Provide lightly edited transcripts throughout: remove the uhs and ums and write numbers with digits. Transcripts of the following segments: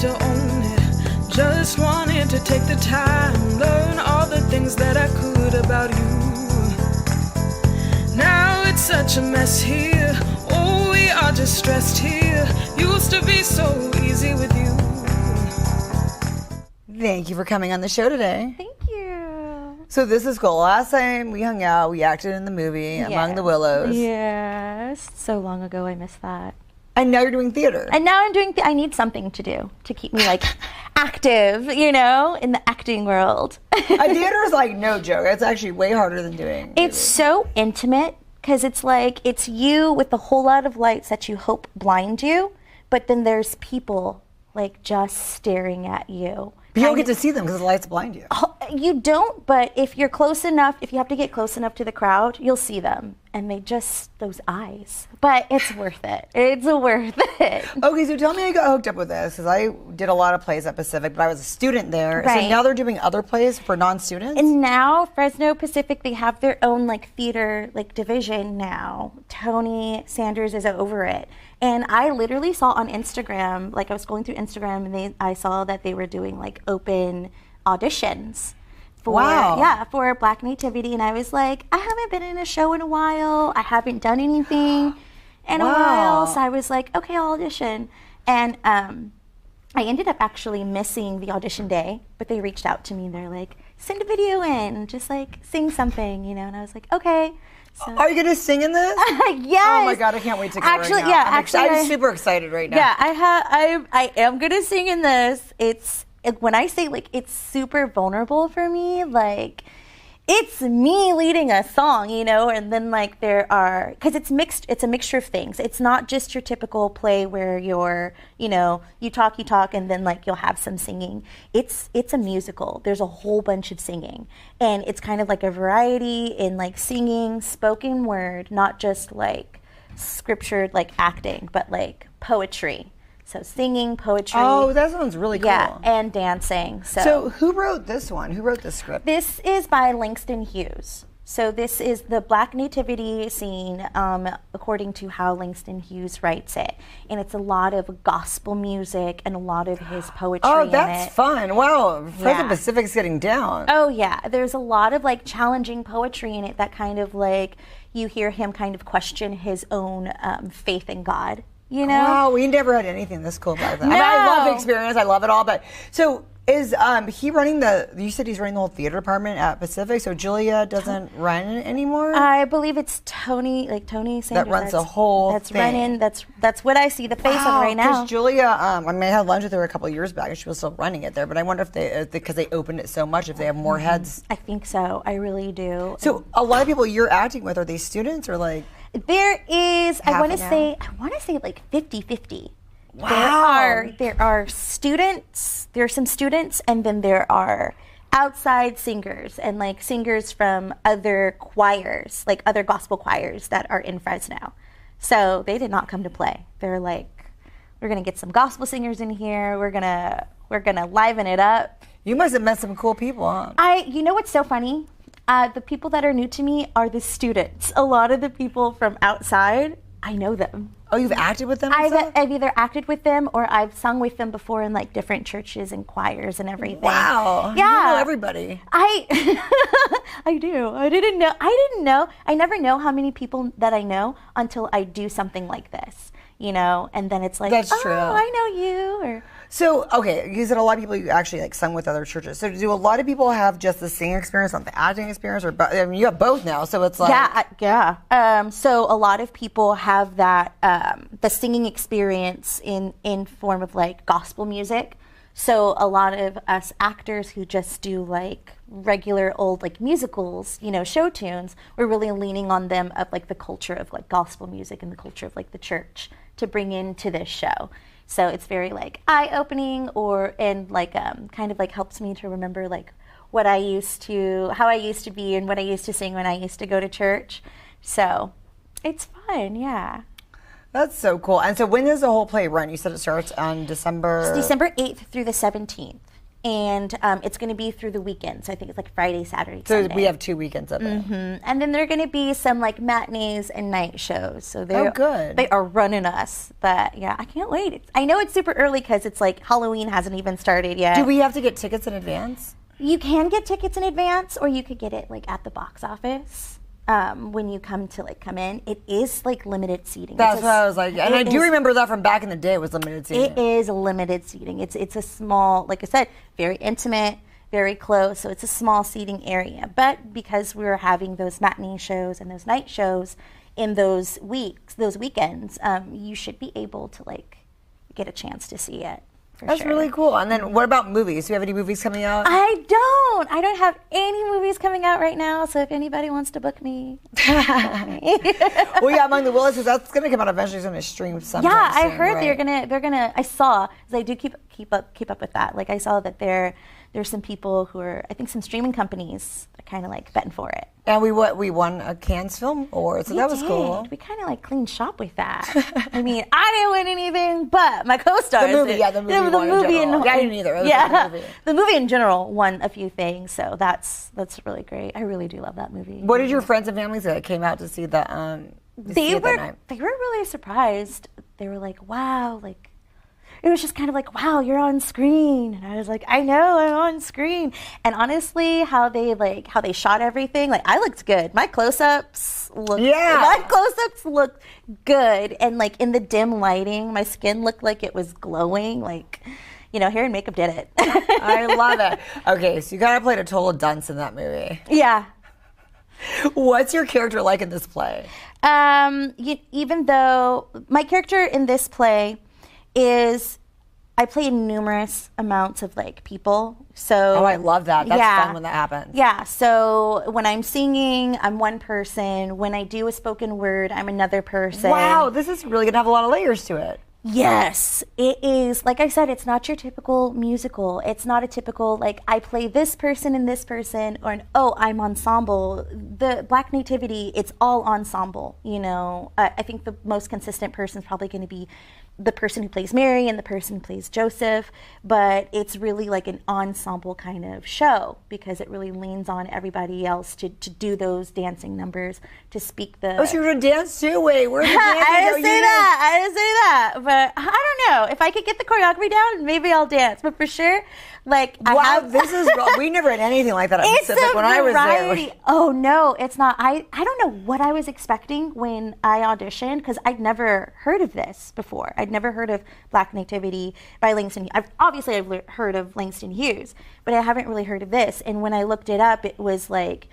to own it. Just wanted to take the time, learn all the things that I could about you. Now it's such a mess here. Oh, we are just stressed here. Used to be so easy with you. Thank you for coming on the show today. Thank you. So this is cool. Last time we hung out, we acted in the movie Among the Willows. Yes. So long ago, I missed that. And now you're doing theater. And now I'm doing, I need something to do to keep me like active, you know, in the acting world. A theater is like no joke. It's actually way harder than doing. It's so intimate because it's like, it's you with a whole lot of lights that you hope blind you, but then there's people like just staring at you. But you don't get to see them because the lights blind you. You don't, but if you're close enough, if you have to get close enough to the crowd, you'll see them. And they just, those eyes. But it's worth it. It's worth it. Okay, so tell me how you got hooked up with this, because I did a lot of plays at Pacific, but I was a student there. Right. So now they're doing other plays for non-students? And now Fresno Pacific, they have their own like theater like division now. Tony Sanders is over it. And I literally saw on Instagram, like I was going through Instagram and I saw that they were doing like open auditions for Black Nativity. And I was like, I haven't been in a show in a while. I haven't done anything in a while. So I was like, okay, I'll audition. And I ended up actually missing the audition day, but they reached out to me and they're like, send a video in, just like sing something, you know? And I was like, okay. So. Are you going to sing in this? Yes. Oh my God, I can't wait to go actually, right now. Yeah, I'm super excited right now. Yeah, I am going to sing in this. It's, when I say like, it's super vulnerable for me, like, it's me leading a song, you know, and then like there are, because it's mixed, it's a mixture of things. It's not just your typical play where you're, you know, you talk, and then like you'll have some singing. It's a musical. There's a whole bunch of singing. And it's kind of like a variety in like singing, spoken word, not just like scriptured like acting, but like poetry. So singing, poetry. Oh, that sounds really cool. Yeah, and dancing. So who wrote this one? Who wrote this script? This is by Langston Hughes. So this is the Black Nativity scene according to how Langston Hughes writes it. And it's a lot of gospel music and a lot of his poetry in it. Oh, that's fun. Wow, Fresno Pacific's getting down. Oh, yeah. There's a lot of like challenging poetry in it that kind of like, you hear him kind of question his own faith in God. You know? Wow, we never had anything this cool about that. No. I mean, I love the experience. I love it all. But so is he running you said he's running the whole theater department at Pacific, so Julia doesn't run it anymore? I believe it's Tony Sanders. That runs the whole that's thing. Running, that's what I see the face of right now. Because Julia, I mean, I had lunch with her a couple of years back and she was still running it there, but I wonder if because they opened it so much, if they have more heads. I think so. I really do. So a lot of people you're acting with, are they students or like? There is, I want to say like 50-50. Wow. There are students, there are some students, and then there are outside singers and like singers from other choirs, like other gospel choirs that are in Fresno. So they did not come to play. They're like, we're gonna get some gospel singers in here. We're gonna liven it up. You must have met some cool people, huh? You know what's so funny? The people that are new to me are the students. A lot of the people from outside, I know them. Oh, you've acted with them? I've either acted with them or I've sung with them before in like different churches and choirs and everything. Wow. Yeah. You know everybody. I do. I didn't know. I never know how many people that I know until I do something like this, you know? And then it's like, That's true. I know you. Or So, okay, you said a lot of people you actually like sung with other churches. So do a lot of people have just the singing experience, not the acting experience, or I mean, you have both now, so it's like... Yeah. So a lot of people have that, the singing experience in form of like gospel music. So a lot of us actors who just do like regular old like musicals, you know, show tunes, we're really leaning on them of like the culture of like gospel music and the culture of like the church to bring into this show. So it's very like eye-opening and like kind of like helps me to remember like how I used to be and what I used to sing when I used to go to church. So it's fun, yeah. That's so cool. And so when does the whole play run? You said it starts on December... It's December 8th through the 17th. And it's going to be through the weekend. So I think it's like Friday, Saturday, So Sunday. we have 2 weekends of it. And then there are going to be some like matinees and night shows. So they're good. They are running us. But yeah, I can't wait. I know it's super early because it's like Halloween hasn't even started yet. Do we have to get tickets in advance? You can get tickets in advance, or you could get it like at the box office. When you come in, it is like limited seating. That's what I was like, and I do remember that from back in the day. It was limited seating. It is limited seating. It's a small, like I said, very intimate, very close. So it's a small seating area. But because we're having those matinee shows and those night shows in those weekends, you should be able to like get a chance to see it. That's really cool. And then what about movies? Do you have any movies coming out? I don't have any movies coming out right now, so if anybody wants to book me. Well, yeah, Among the Willises, that's going to come out eventually. It's going to stream sometime Yeah, I soon, heard right? they're gonna. I saw, because I do keep up with that. Like I saw that there's some people who are, I think some streaming companies that kind of like betting for it. And we won a Cannes Film Award, so that was cool. We kind of like cleaned shop with that. I mean, I didn't win anything, but my co-stars. The movie in general. Yeah, I didn't either. It was a good movie. The movie in general won a few things, so that's really great. I really do love that movie. What did your friends and family say that came out to see the? They were really surprised. They were like, "Wow!" Like it was just kind of like, "Wow, you're on screen," and I was like, "I know, I'm on screen." And honestly, how they shot everything, like I looked good. My close-ups looked good, and like in the dim lighting, my skin looked like it was glowing. Like, hair and makeup did it. I love it. Okay, so you gotta play a total dunce in that movie. Yeah. What's your character like in this play? Even though my character in this play is, I play numerous amounts of like people. So I love that. That's fun when that happens. Yeah. So when I'm singing, I'm one person. When I do a spoken word, I'm another person. Wow, this is really gonna have a lot of layers to it. Yes, it is. Like I said, it's not your typical musical. It's not a typical, like, I play this person and this person, or, I'm ensemble. The Black Nativity, it's all ensemble, I think the most consistent person is probably going to be the person who plays Mary and the person who plays Joseph, but it's really like an ensemble kind of show because it really leans on everybody else to do those dancing numbers, to speak the... Oh, so you're going to dance too? Wait, where's the dancing? I didn't say that, but I don't know. If I could get the choreography down, maybe I'll dance, but for sure, like... This is... We never had anything like that at Pacific when I was there. Oh, no, it's not. I don't know what I was expecting when I auditioned, because I'd never heard of this before. I'd never heard of Black Nativity by Langston. I've heard of Langston Hughes, but I haven't really heard of this. And when I looked it up, it was like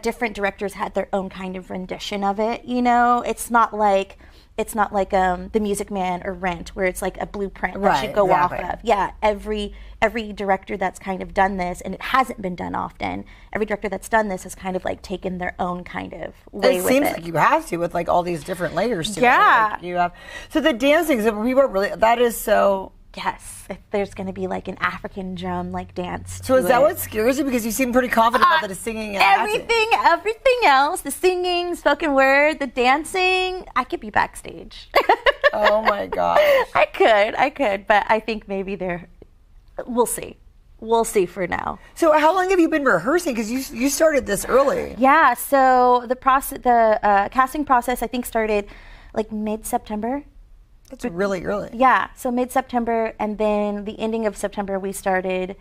different directors had their own kind of rendition of it. It's not like The Music Man or Rent, where it's like a blueprint that you go off of. Yeah, every director that's kind of done this, and it hasn't been done often, every director that's done this has kind of like taken their own kind of way with it. It seems like you have to, with like all these different layers to it. Yeah. Like you have. So the dancing, so we were really, that is so... Yes, if there's going to be like an African drum like dance. So is that what scares you? Because you seem pretty confident about the singing and everything else, the singing, spoken word, the dancing, I could be backstage. Oh my gosh. I could, but I think maybe we'll see. We'll see for now. So how long have you been rehearsing? Because you started this early. Yeah, so the casting process I think started like mid-September. That's really early. Yeah, so mid-September, and then the ending of September we started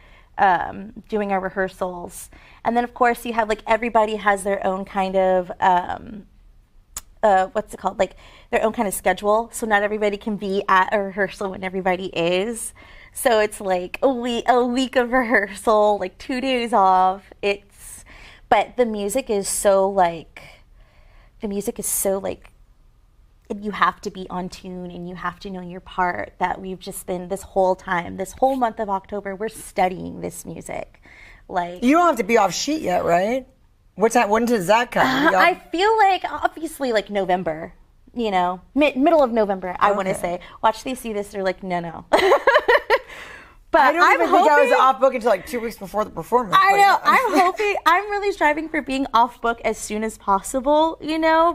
doing our rehearsals. And then of course you have like everybody has their own kind of what's it called? Like their own kind of schedule. So not everybody can be at a rehearsal when everybody is. So it's like a week of rehearsal, like 2 days off. But the music is so like you have to be on tune and you have to know your part, that we've just been this whole month of October, we're studying this music. Like, you don't have to be off sheet yet, right? When does that come? I feel like obviously like November, middle of November, I want to say. Watch they see this, they're like, no. But I don't even think I was off book until like 2 weeks before the performance. I know. I'm really striving for being off book as soon as possible,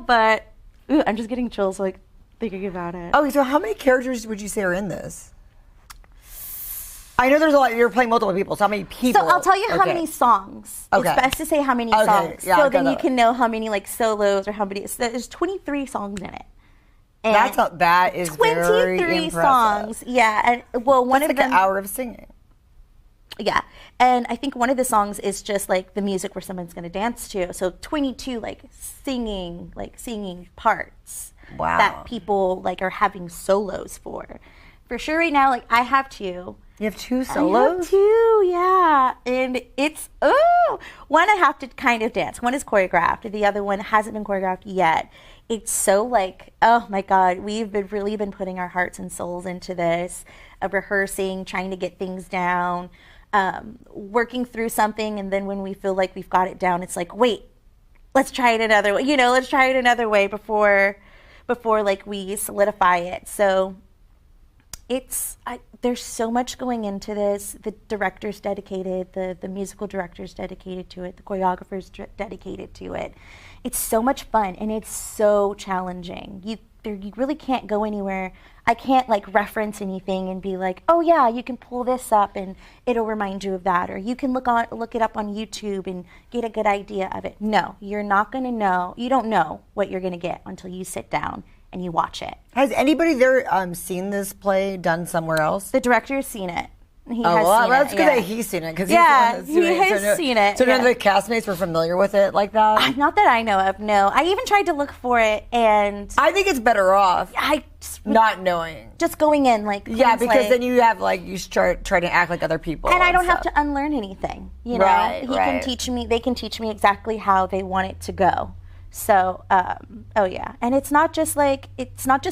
but I'm just getting chills like thinking about it. Okay, so how many characters would you say are in this? I know there's a lot. You're playing multiple people. So how many people? So I'll tell you how many songs. Okay. It's best to say how many songs. Yeah, so then you can know how many like solos or how many. So there's 23 songs in it. And that is 23 very songs. Yeah. And well, one That's of like them. an hour of singing. Yeah. And I think one of the songs is just like the music where someone's going to dance to. So 22 like singing parts that people like are having solos for. For sure right now, like I have two. You have two solos? I have two, yeah. And it's, one I have to kind of dance. One is choreographed. The other one hasn't been choreographed yet. It's so like, oh my God, we've really been putting our hearts and souls into this, rehearsing, trying to get things down. Working through something, and then when we feel like we've got it down, it's like, wait, let's try it another way. Let's try it another way before like we solidify it. So there's so much going into this. The director's dedicated, the musical director's dedicated to it, the choreographer's dedicated to it. It's so much fun, and it's so challenging. You really can't go anywhere. I can't like reference anything and be like, oh yeah, you can pull this up and it'll remind you of that, or you can look it up on YouTube and get a good idea of it. No, you're not going to know. You don't know what you're going to get until you sit down and you watch it. Has anybody there seen this play done somewhere else? The director's seen it. He has well, seen that's it. good Yeah. that he's seen it, because Yeah, he's the one that's doing he has it. seen it, So none yeah. of the castmates were familiar with it like that? Not that I know of, no. I even tried to look for it, and I think it's better off I not knowing. just going in like Yeah, because play. then you have like, you start trying to act like other people. And I don't have stuff. to unlearn anything, you know. Right, Can teach me. They can teach me exactly how they want it to go. So, oh yeah, and it's not just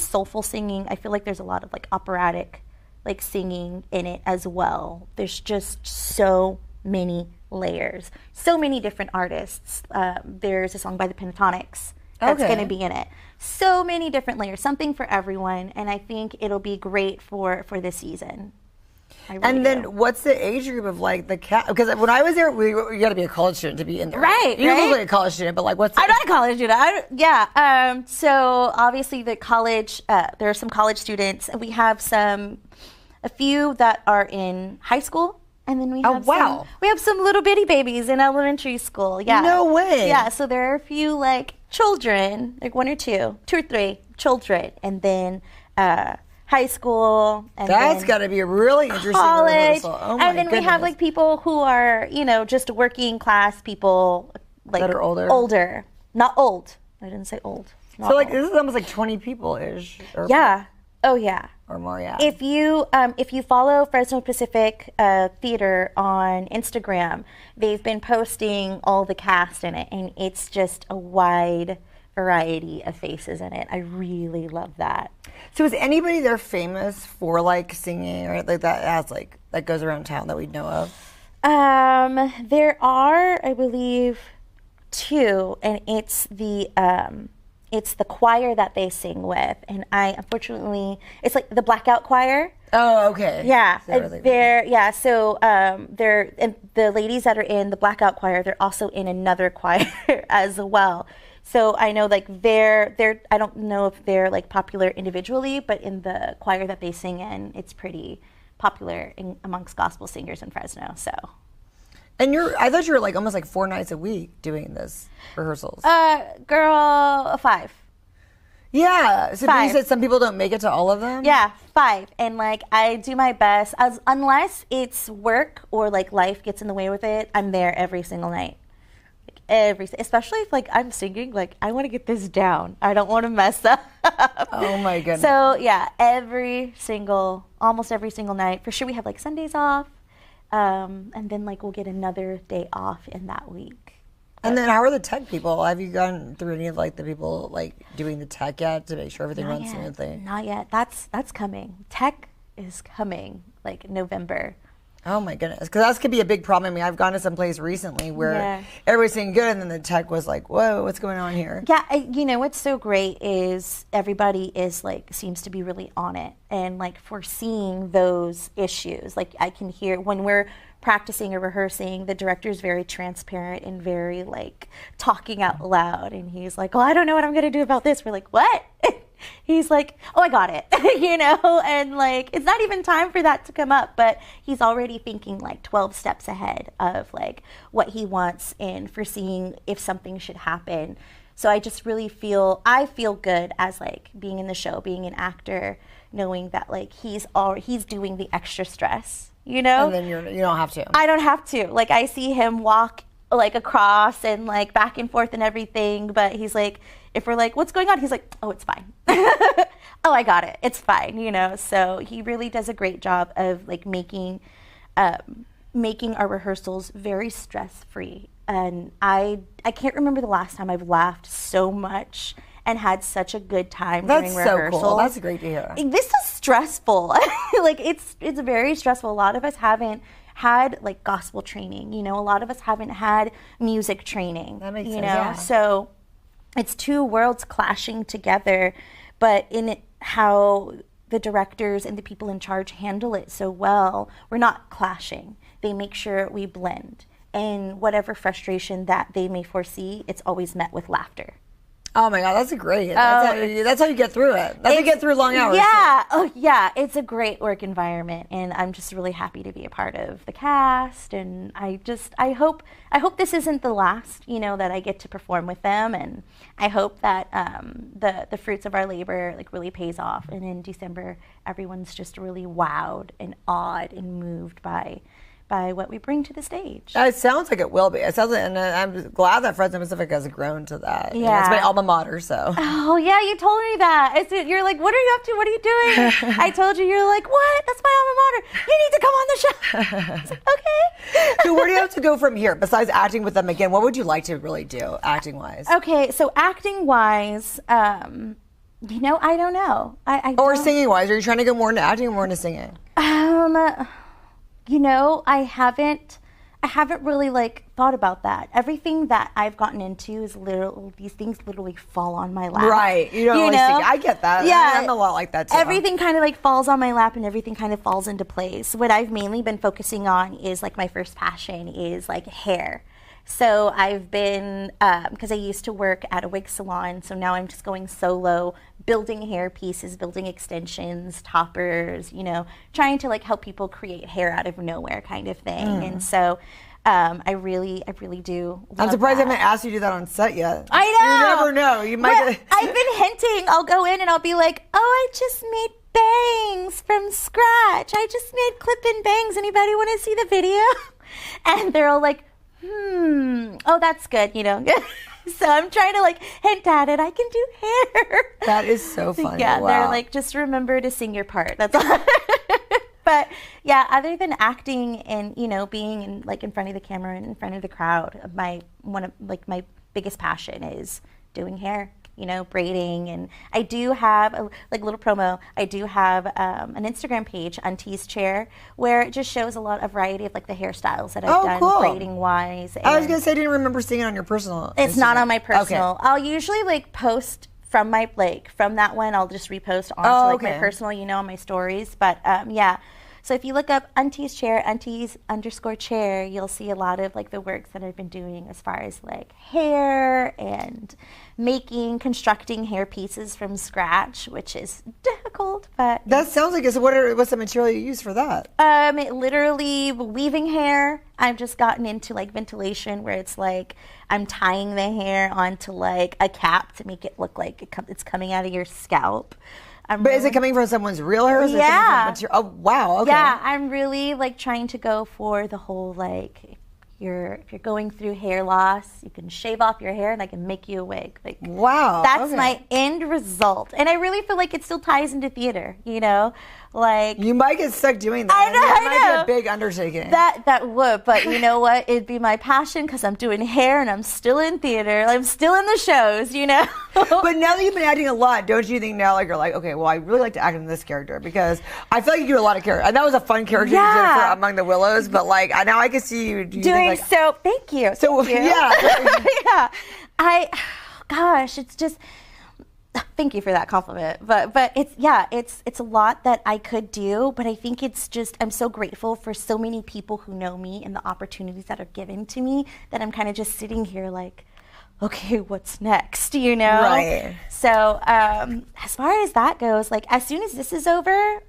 soulful singing. I feel like there's a lot of like operatic, like singing in it as well. There's just so many layers, so many different artists. There's a song by the Pentatonics that's going to be in it. So many different layers, something for everyone, and I think it'll be great for this season. I really And then do. what's the age group of like the cat? Because when I was there, you got to be a college student to be in there. Right, You right? look like a college student, but like what's I'm not a college student. Yeah. So obviously the college, there are some college students, and we have a few that are in high school, and then we have some little bitty babies in elementary school. Yeah. No way. Yeah. So there are a few like children, like two or three children, and then high school, and That's got to be a really interesting college, rehearsal. Oh my and then we have like people who are just working class people, like That are older? older, not old. I didn't say old. Not So like old. this is almost like 20 people-ish. Yeah. Oh yeah. Or more, yeah. If you follow Fresno Pacific Theater on Instagram, they've been posting all the cast in it, and it's just a wide variety of faces in it. I really love that. So is anybody there famous for like singing or like that goes around town that we know of? There are, I believe, two, and it's the choir that they sing with, and it's like the Blackout Choir. Oh, okay. Yeah, They're So they're and the ladies that are in the Blackout Choir, they're also in another choir as well. So I know like they're I don't know if they're like popular individually, but in the choir that they sing in, it's pretty popular amongst gospel singers in Fresno. So. And I thought you were like almost like 4 nights a week doing this rehearsals. Girl, 5. Yeah. So 5. you said some people don't make it to all of them? Yeah, 5. And like I do my best, unless it's work or like life gets in the way with it, I'm there every single night. Especially if like I'm singing, like I want to get this down. I don't want to mess up. Oh my goodness. So yeah, almost every single night. For sure we have like Sundays off. And then like we'll get another day off in that week. And then how are the tech people? Have you gone through any of like the people like doing the tech yet to make sure everything runs smoothly? Not yet. That's coming. Tech is coming like November. Oh my goodness, because that could be a big problem. I mean, I've gone to some place recently where everybody's saying good, and then the tech was like, "Whoa, what's going on here?" Yeah, what's so great is everybody is like seems to be really on it and like foreseeing those issues. Like I can hear when we're practicing or rehearsing, the director's very transparent and very like talking out loud, and he's like, "Oh, I don't know what I'm going to do about this." We're like, "What?" he's like, oh, I got it, you know, and like, it's not even time for that to come up, but he's already thinking like 12 steps ahead of like what he wants and foreseeing if something should happen. So I just really I feel good as like being in the show, being an actor, knowing that like he's doing the extra stress, you know? And then you don't have to. I don't have to. Like, I see him walk like across and like back and forth and everything, but he's like, if we're like, what's going on? He's like, oh, it's fine. Oh, I got it. It's fine, you know? So he really does a great job of like making our rehearsals very stress-free. And I can't remember the last time I've laughed so much and had such a good time during rehearsal. That's so cool. That's great to hear. This is stressful. Like, it's very stressful. A lot of us haven't had like gospel training, you know, a lot of us haven't had music training. That makes sense, know, yeah. So it's two worlds clashing together, but in how the directors and the people in charge handle it so well, we're not clashing. They make sure we blend. And whatever frustration that they may foresee, it's always met with laughter. Oh my God, that's great. That's how you get through it. That's how you get through long hours. Yeah, oh yeah, it's a great work environment, and I'm just really happy to be a part of the cast. And I hope this isn't the last, you know, that I get to perform with them, and I hope that the fruits of our labor like really pays off. And in December, everyone's just really wowed and awed and moved by what we bring to the stage. It sounds like it will be. It sounds like, and I'm glad that Fresno Pacific has grown to that. Yeah. It's my alma mater, so. Oh, yeah, you told me that. You're like, what are you up to? What are you doing? I told you, you're like, what? That's my alma mater. You need to come on the show. I was like, okay. So where do you have to go from here? Besides acting with them again, what would you like to really do, acting-wise? Okay, so acting-wise, you know, I don't know. Or singing-wise. Are you trying to go more into acting or more into singing? You know, I haven't really like thought about that. Everything that I've gotten into is these things literally fall on my lap. Right. You don't always think, I get that. Yeah. I'm a lot like that too. Everything kind of like falls on my lap and everything kind of falls into place. What I've mainly been focusing on is like my first passion is like hair. So I've been, because I used to work at a wig salon, so now I'm just going solo, building hair pieces, building extensions, toppers, you know, trying to like help people create hair out of nowhere kind of thing. And so I really do love I'm surprised that. I haven't asked you to do that on set yet. I know. You never know. You might. I've been hinting. I'll go in and I'll be like, oh, I just made bangs from scratch. I just made clip-in bangs. Anybody want to see the video? And they're all like, oh, that's good, you know. So I'm trying to like hint at it. I can do hair. That is so funny. Yeah, wow. They're like, just remember to sing your part. That's all. But yeah, other than acting and, you know, being in, like in front of the camera and in front of the crowd, one of my biggest passion is doing hair. You know, braiding, and I do have a little promo. I do have an Instagram page, Auntie's Chair, where it just shows a lot of variety of like the hairstyles that I've done, cool. braiding wise. I was gonna say I didn't remember seeing it on your personal. It's Instagram. not on my personal. Okay. I'll usually like post from from that one. I'll just repost onto my personal, you know, on my stories. But yeah. So if you look up Auntie's Chair, Aunties_chair, you'll see a lot of like the works that I've been doing as far as like hair and constructing hair pieces from scratch, which is difficult, but that sounds like it. So what's the material you use for that? Literally weaving hair. I've just gotten into like ventilation, where it's like I'm tying the hair onto like a cap to make it look like it's coming out of your scalp. But is it coming from someone's real hair? Or is it coming from oh, wow. Okay. Yeah, I'm really like trying to go for the whole like if you're going through hair loss, you can shave off your hair and I can make you a wig. Like, wow. That's my end result. And I really feel like it still ties into theater, you know? Like, you might get stuck doing that. I know. It might be a big undertaking. That would, but you know what? It'd be my passion because I'm doing hair and I'm still in theater. I'm still in the shows, you know? But now that you've been acting a lot, don't you think now like you're like, okay, well, I really like to act in this character because I feel like you do a lot of characters. And that was a fun character you did for Among the Willows, but like now I can see you doing like, so. Thank you. So thank you. yeah, yeah. Gosh, it's just. Thank you for that compliment. But it's a lot that I could do, but I think it's just I'm so grateful for so many people who know me and the opportunities that are given to me that I'm kind of just sitting here like, okay, what's next, you know? Right. So as far as that goes, like as soon as this is over,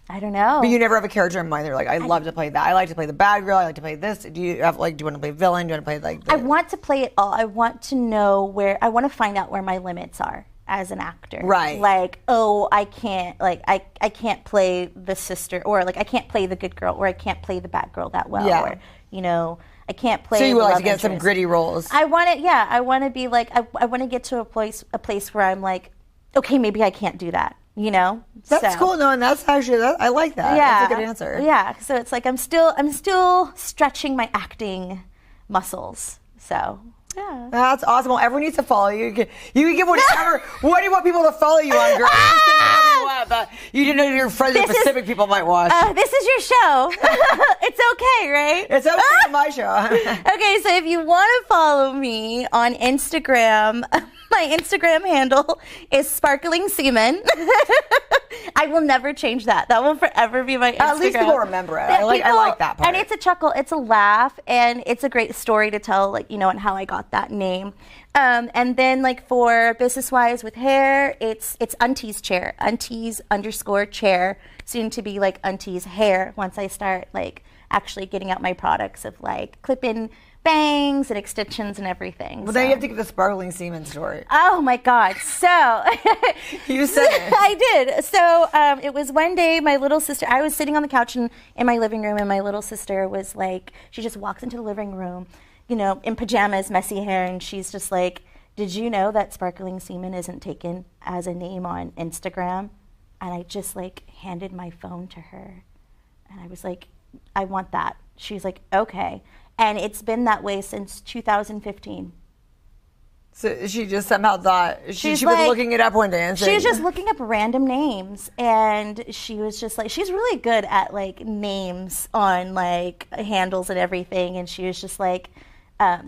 I don't know. But you never have a character in mind. They're like, I love to play that. I like to play the bad girl. I like to play this. Do you have like, do you want to play villain? Do you want to play like I want to play it all. I want to know I want to find out where my limits are as an actor. Right. Like, oh, I can't, like, I can't play the sister, or like, I can't play the good girl, or I can't play the bad girl that well. Yeah. Or, you know, I can't play. So you the would like love to get some interest. gritty roles. I want it. Yeah. I want to be like, I want to get to a place where I'm like, okay, maybe I can't do that. You know, That's cool. No, and that's actually, I like that. Yeah, That's a good answer. Yeah, so it's like I'm still stretching my acting muscles. So yeah, That's awesome. Well, everyone needs to follow you. You can give whatever. What do you want people to follow you on, girl? Just say whatever you want, but you didn't know your friends at Pacific people might watch. this is your show. It's okay, right? It's okay on my show. Okay, so if you want to follow me on Instagram, my Instagram handle is Sparkling Semen. I will never change that. That will forever be my Instagram. At least people remember it. I like that part. And it's a chuckle, it's a laugh, and it's a great story to tell, like, you know, and how I got that name. And then, like, for business-wise with hair, it's Auntie's Chair, Aunties_chair, soon to be like Auntie's Hair once I start, like, actually getting out my products of, like, clip-in bangs and extensions and everything. Well, then you have to get the Sparkling Semen story. Oh my God. So You said it. I did. So it was one day my little sister, I was sitting on the couch in my living room, and my little sister was like, she just walks into the living room, you know, in pajamas, messy hair, and she's just like, did you know that Sparkling Semen isn't taken as a name on Instagram? And I just like handed my phone to her, and I was like, I want that. She's like, okay. And it's been that way since 2015. So she just somehow thought, she was like, looking it up one day and saying, she was just looking up random names, and she was just like, she's really good at like names on like handles and everything. And she was just like,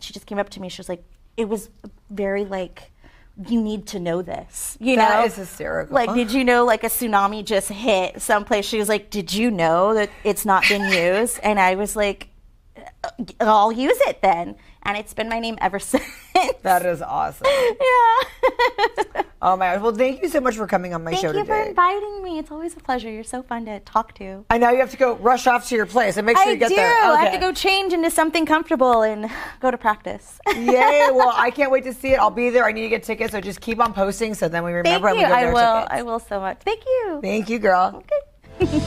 she just came up to me. She was like, it was very like, you need to know this, you know? That is hysterical. Like, did you know like a tsunami just hit someplace? She was like, did you know that it's not been used? And I was like, I'll use it then. And it's been my name ever since. That is awesome. Yeah. Oh my gosh. Well, thank you so much for coming on my show today. Thank you for inviting me. It's always a pleasure. You're so fun to talk to. I know you have to go rush off to your place and make sure you get there. I Okay. have to go change into something comfortable and go to practice. Yay. Well, I can't wait to see it. I'll be there. I need to get tickets, so just keep on posting so then we remember Thank and we you. go get our tickets. I will so much. Thank you. Thank you, girl. Okay.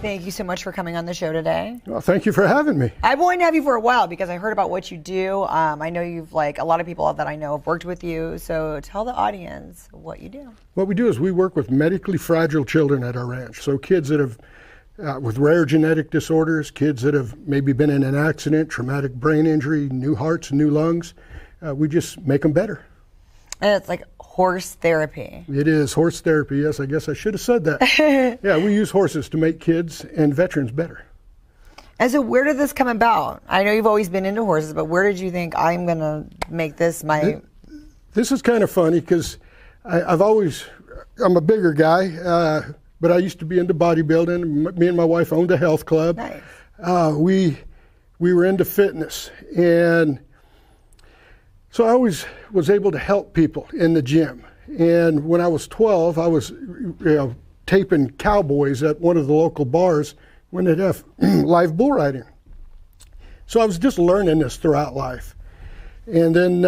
Thank you so much for coming on the show today. Well, thank you for having me. I've wanted to have you for a while because I heard about what you do. I know you've, like, a lot of people that I know have worked with you. So tell the audience what you do. What we do is we work with medically fragile children at our ranch. So kids that have, with rare genetic disorders, kids that have maybe been in an accident, traumatic brain injury, new hearts, new lungs, we just make them better. And it's like horse therapy. It is horse therapy. Yes, I guess I should have said that. Yeah, we use horses to make kids and veterans better. And so where did this come about? I know you've always been into horses, but where did you think I'm going to make this my... this is kind of funny because I'm a bigger guy, but I used to be into bodybuilding. Me and my wife owned a health club. Nice. We were into fitness, and so I always was able to help people in the gym. And when I was 12, I was taping cowboys at one of the local bars when they'd have live bull riding. So I was just learning this throughout life. And then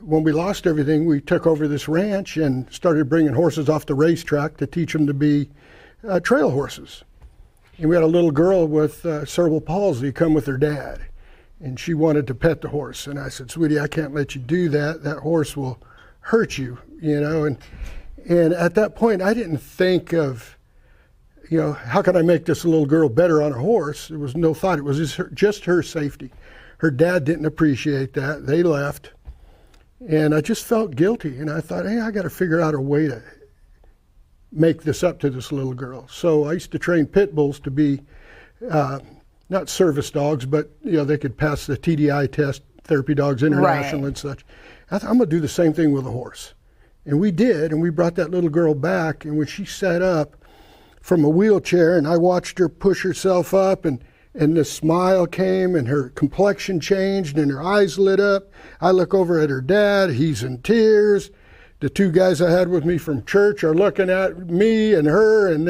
when we lost everything, we took over this ranch and started bringing horses off the racetrack to teach them to be trail horses. And we had a little girl with cerebral palsy come with her dad, and she wanted to pet the horse. And I said, "Sweetie, I can't let you do that. That horse will hurt you, you know." And at that point, I didn't think of, how can I make this little girl better on a horse? There was no thought. It was just her safety. Her dad didn't appreciate that. They left. And I just felt guilty. And I thought, hey, I got to figure out a way to make this up to this little girl. So I used to train pit bulls to be not service dogs, but they could pass the TDI test, Therapy Dogs International and such. I thought, I'm going to do the same thing with a horse. And we did, and we brought that little girl back, and when she sat up from a wheelchair and I watched her push herself up, and the smile came and her complexion changed and her eyes lit up. I look over at her dad, he's in tears. The two guys I had with me from church are looking at me and her, and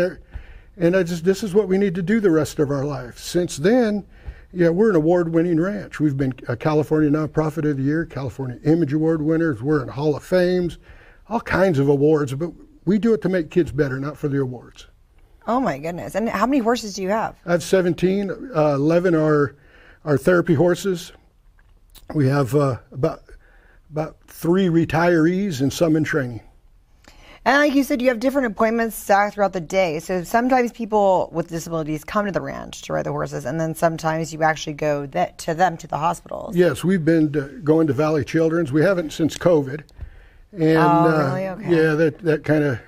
this is what we need to do the rest of our life. Since then, we're an award-winning ranch. We've been a California Nonprofit of the Year, California Image Award winners. We're in Hall of Fames, all kinds of awards, but we do it to make kids better, not for the awards. Oh my goodness. And how many horses do you have? I have 17, 11 are therapy horses. We have about 3 retirees and some in training. And like you said, you have different appointments stacked throughout the day. So sometimes people with disabilities come to the ranch to ride the horses, and then sometimes you actually go to the hospitals. Yes, we've been going to Valley Children's. We haven't since COVID. And really? Okay. that kind of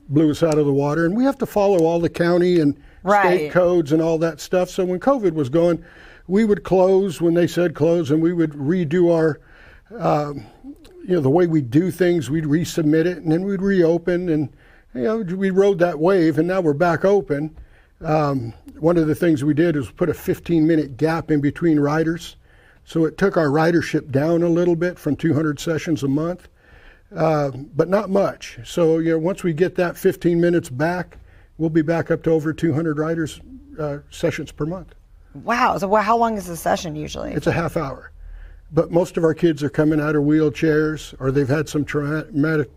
blew us out of the water. And we have to follow all the county and state codes and all that stuff. So when COVID was going, we would close when they said close, and we would redo our the way we do things. We'd resubmit it, and then we'd reopen, and we rode that wave, and now we're back open. One of the things we did is put a 15-minute gap in between riders, so it took our ridership down a little bit from 200 sessions a month, but not much. So once we get that 15 minutes back, we'll be back up to over 200 riders sessions per month. Wow. So how long is the session usually? It's a half hour. But most of our kids are coming out of wheelchairs, or they've had some traumatic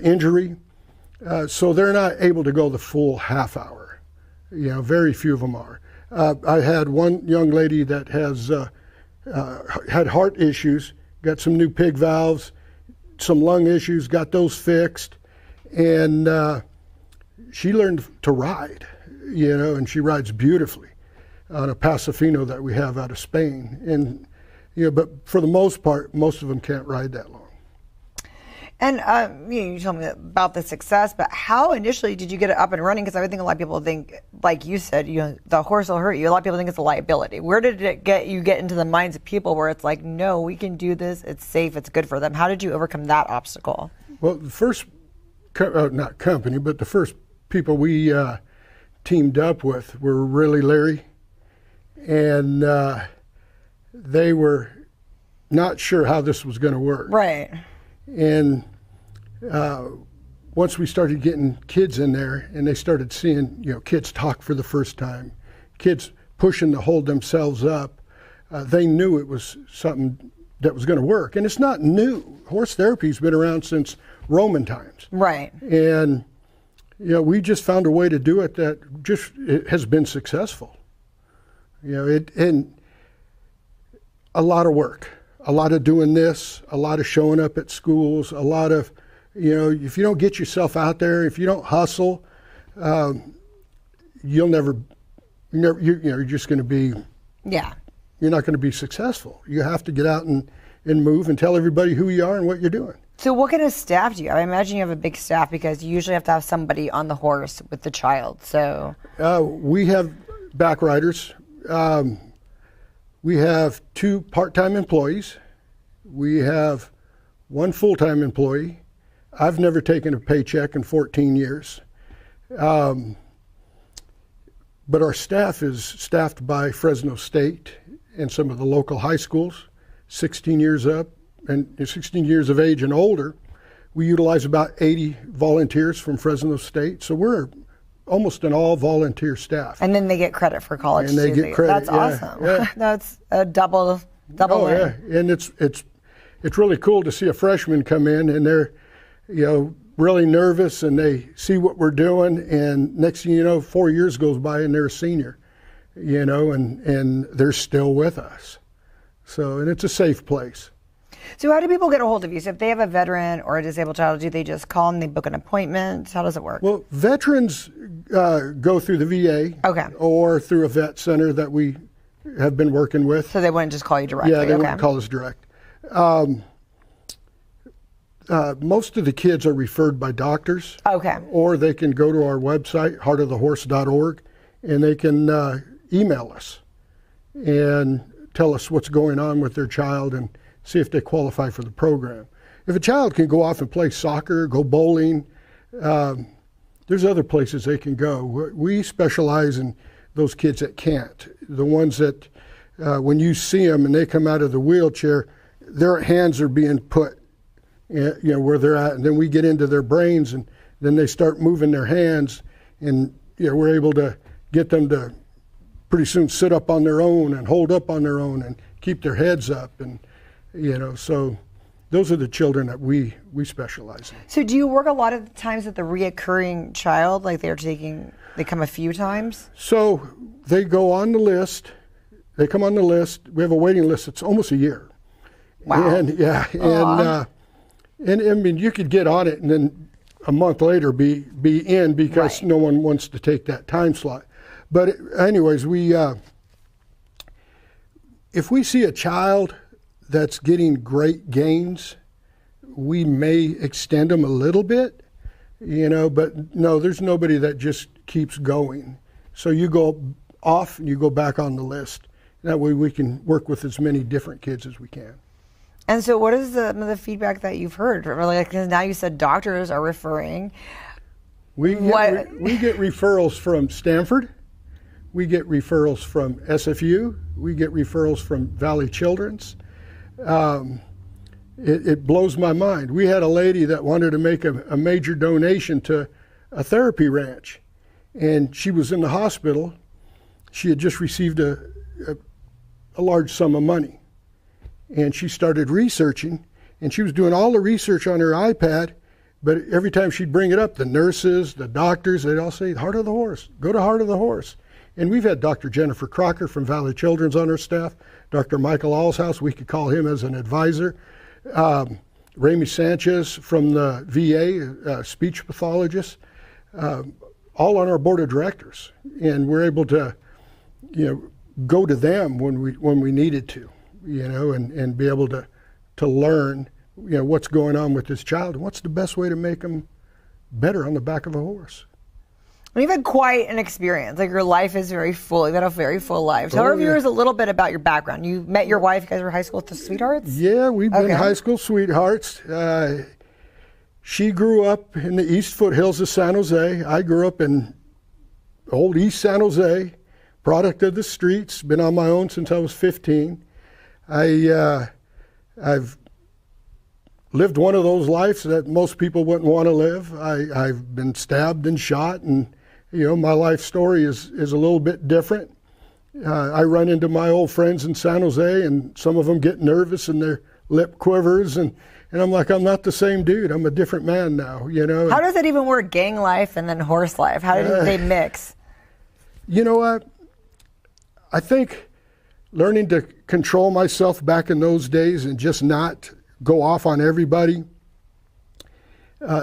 injury. So they're not able to go the full half hour. Very few of them are. I had one young lady that has had heart issues, got some new pig valves, some lung issues, got those fixed, and she learned to ride, and she rides beautifully on a Pasofino that we have out of Spain. And, but for the most part, most of them can't ride that long. And you told me about the success, but how initially did you get it up and running? Because I would think a lot of people think, like you said, the horse will hurt you. A lot of people think it's a liability. Where did it get into the minds of people where it's like, no, we can do this, it's safe, it's good for them? How did you overcome that obstacle? Well, the first, not company, but the first people we teamed up with were really Larry. And they were not sure how this was going to work. Right. And once we started getting kids in there, and they started seeing, kids talk for the first time, kids pushing to hold themselves up, they knew it was something that was going to work. And it's not new. Horse therapy's been around since Roman times. Right. And we just found a way to do it that it has been successful. And a lot of work, a lot of doing this, a lot of showing up at schools, a lot of, if you don't get yourself out there, if you don't hustle, you're just going to be, you're not going to be successful. You have to get out and move and tell everybody who you are and what you're doing. So what kind of staff do you have? I imagine you have a big staff because you usually have to have somebody on the horse with the child. So we have back riders. We have 2 part-time employees. We have one full-time employee. I've never taken a paycheck in 14 years. But our staff is staffed by Fresno State and some of the local high schools, 16 years up and 16 years of age and older. We utilize about 80 volunteers from Fresno State, so we're almost an all-volunteer staff. And then they get credit for college. And they get credit. That's yeah, awesome. Yeah. That's a double Oh win. yeah, and it's really cool to see a freshman come in and they're, really nervous and they see what we're doing, and next thing you know, 4 years goes by and they're a senior, and they're still with us. So, and it's a safe place. So how do people get a hold of you? So if they have a veteran or a disabled child, do they just call them, they book an appointment? How does it work? Well, veterans go through the VA Okay. or through a vet center that we have been working with. So they wouldn't just call you directly? Yeah, they okay. wouldn't call us direct. Most of the kids are referred by doctors. Okay. Or they can go to our website, heartofthehorse.org, and they can email us and tell us what's going on with their child and see if they qualify for the program. If a child can go off and play soccer, go bowling, there's other places they can go. We specialize in those kids that can't. The ones that, when you see them and they come out of the wheelchair, their hands are being put where they're at, and then we get into their brains, and then they start moving their hands, and we're able to get them to pretty soon sit up on their own and hold up on their own and keep their heads up, and so those are the children that we specialize in. So do you work a lot of the times with the reoccurring child, like they come a few times? So they go on the list, they come on the list, we have a waiting list, it's almost a year. Wow. And I mean, you could get on it and then a month later be in because Right. no one wants to take that time slot. But anyways, if we see a child that's getting great gains, we may extend them a little bit, but no, there's nobody that just keeps going. So you go off and you go back on the list. That way we can work with as many different kids as we can. And so what is the feedback that you've heard? Really, because now you said doctors are referring. We get referrals from Stanford. We get referrals from SFU. We get referrals from Valley Children's. It blows my mind. We had a lady that wanted to make a major donation to a therapy ranch, and she was in the hospital. She had just received a large sum of money. And she started researching, and she was doing all the research on her iPad, but every time she'd bring it up, the nurses, the doctors, they'd all say, Heart of the Horse, go to Heart of the Horse. And we've had Dr. Jennifer Crocker from Valley Children's on our staff, Dr. Michael Allshouse, we could call him as an advisor, Ramey Sanchez from the VA, speech pathologist, all on our board of directors. And we're able to, go to them when we needed to. And be able to learn, what's going on with this child and what's the best way to make them better on the back of a horse. Well, you've had quite an experience. Like your life is very full. You've had a very full life. Tell our viewers a little bit about your background. You met your wife. You guys were high school sweethearts? Yeah, we've been high school sweethearts. She grew up in the East Foothills of San Jose. I grew up in old East San Jose, product of the streets. Been on my own since I was 15. I've lived one of those lives that most people wouldn't want to live. I've been stabbed and shot, and my life story is a little bit different. I run into my old friends in San Jose, and some of them get nervous and their lip quivers, and I'm like, I'm not the same dude. I'm a different man now. How does that even work? Gang life and then horse life. How do they mix? You know what? I think learning to control myself back in those days and just not go off on everybody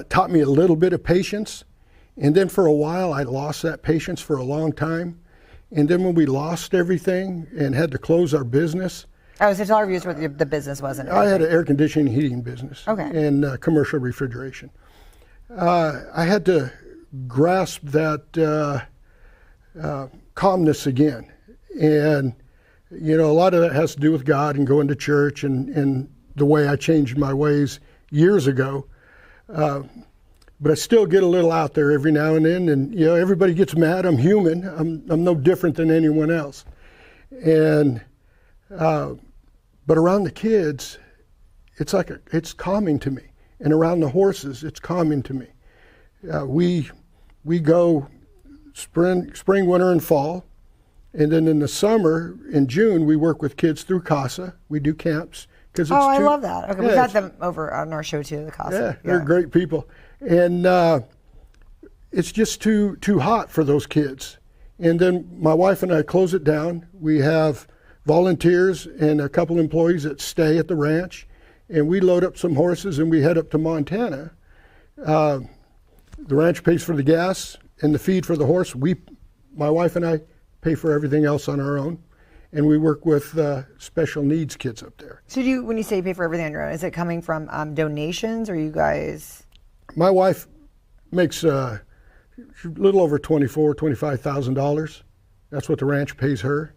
taught me a little bit of patience. And then for a while, I lost that patience for a long time. And then when we lost everything and had to close our business. Oh, so tell our viewers what the business was. I had an air conditioning heating business. Okay. And commercial refrigeration. I had to grasp that calmness again. And a lot of that has to do with God and going to church and the way I changed my ways years ago. But I still get a little out there every now and then, and everybody gets mad. I'm human. I'm no different than anyone else. And but around the kids, it's calming to me, and around the horses, it's calming to me. We go spring, winter, and fall, and then in the summer, in June, we work with kids through CASA. We do camps because it's I love that. Okay, we've had them over on our show too, the CASA. Yeah, they're great people, and it's just too hot for those kids. And then my wife and I close it down. We have volunteers and a couple employees that stay at the ranch, and we load up some horses and we head up to Montana. The ranch pays for the gas and the feed for the horse. My wife and I pay for everything else on our own, and we work with special needs kids up there. So when you say pay for everything on your own, is it coming from donations, or you guys? My wife makes a little over $25,000. That's what the ranch pays her.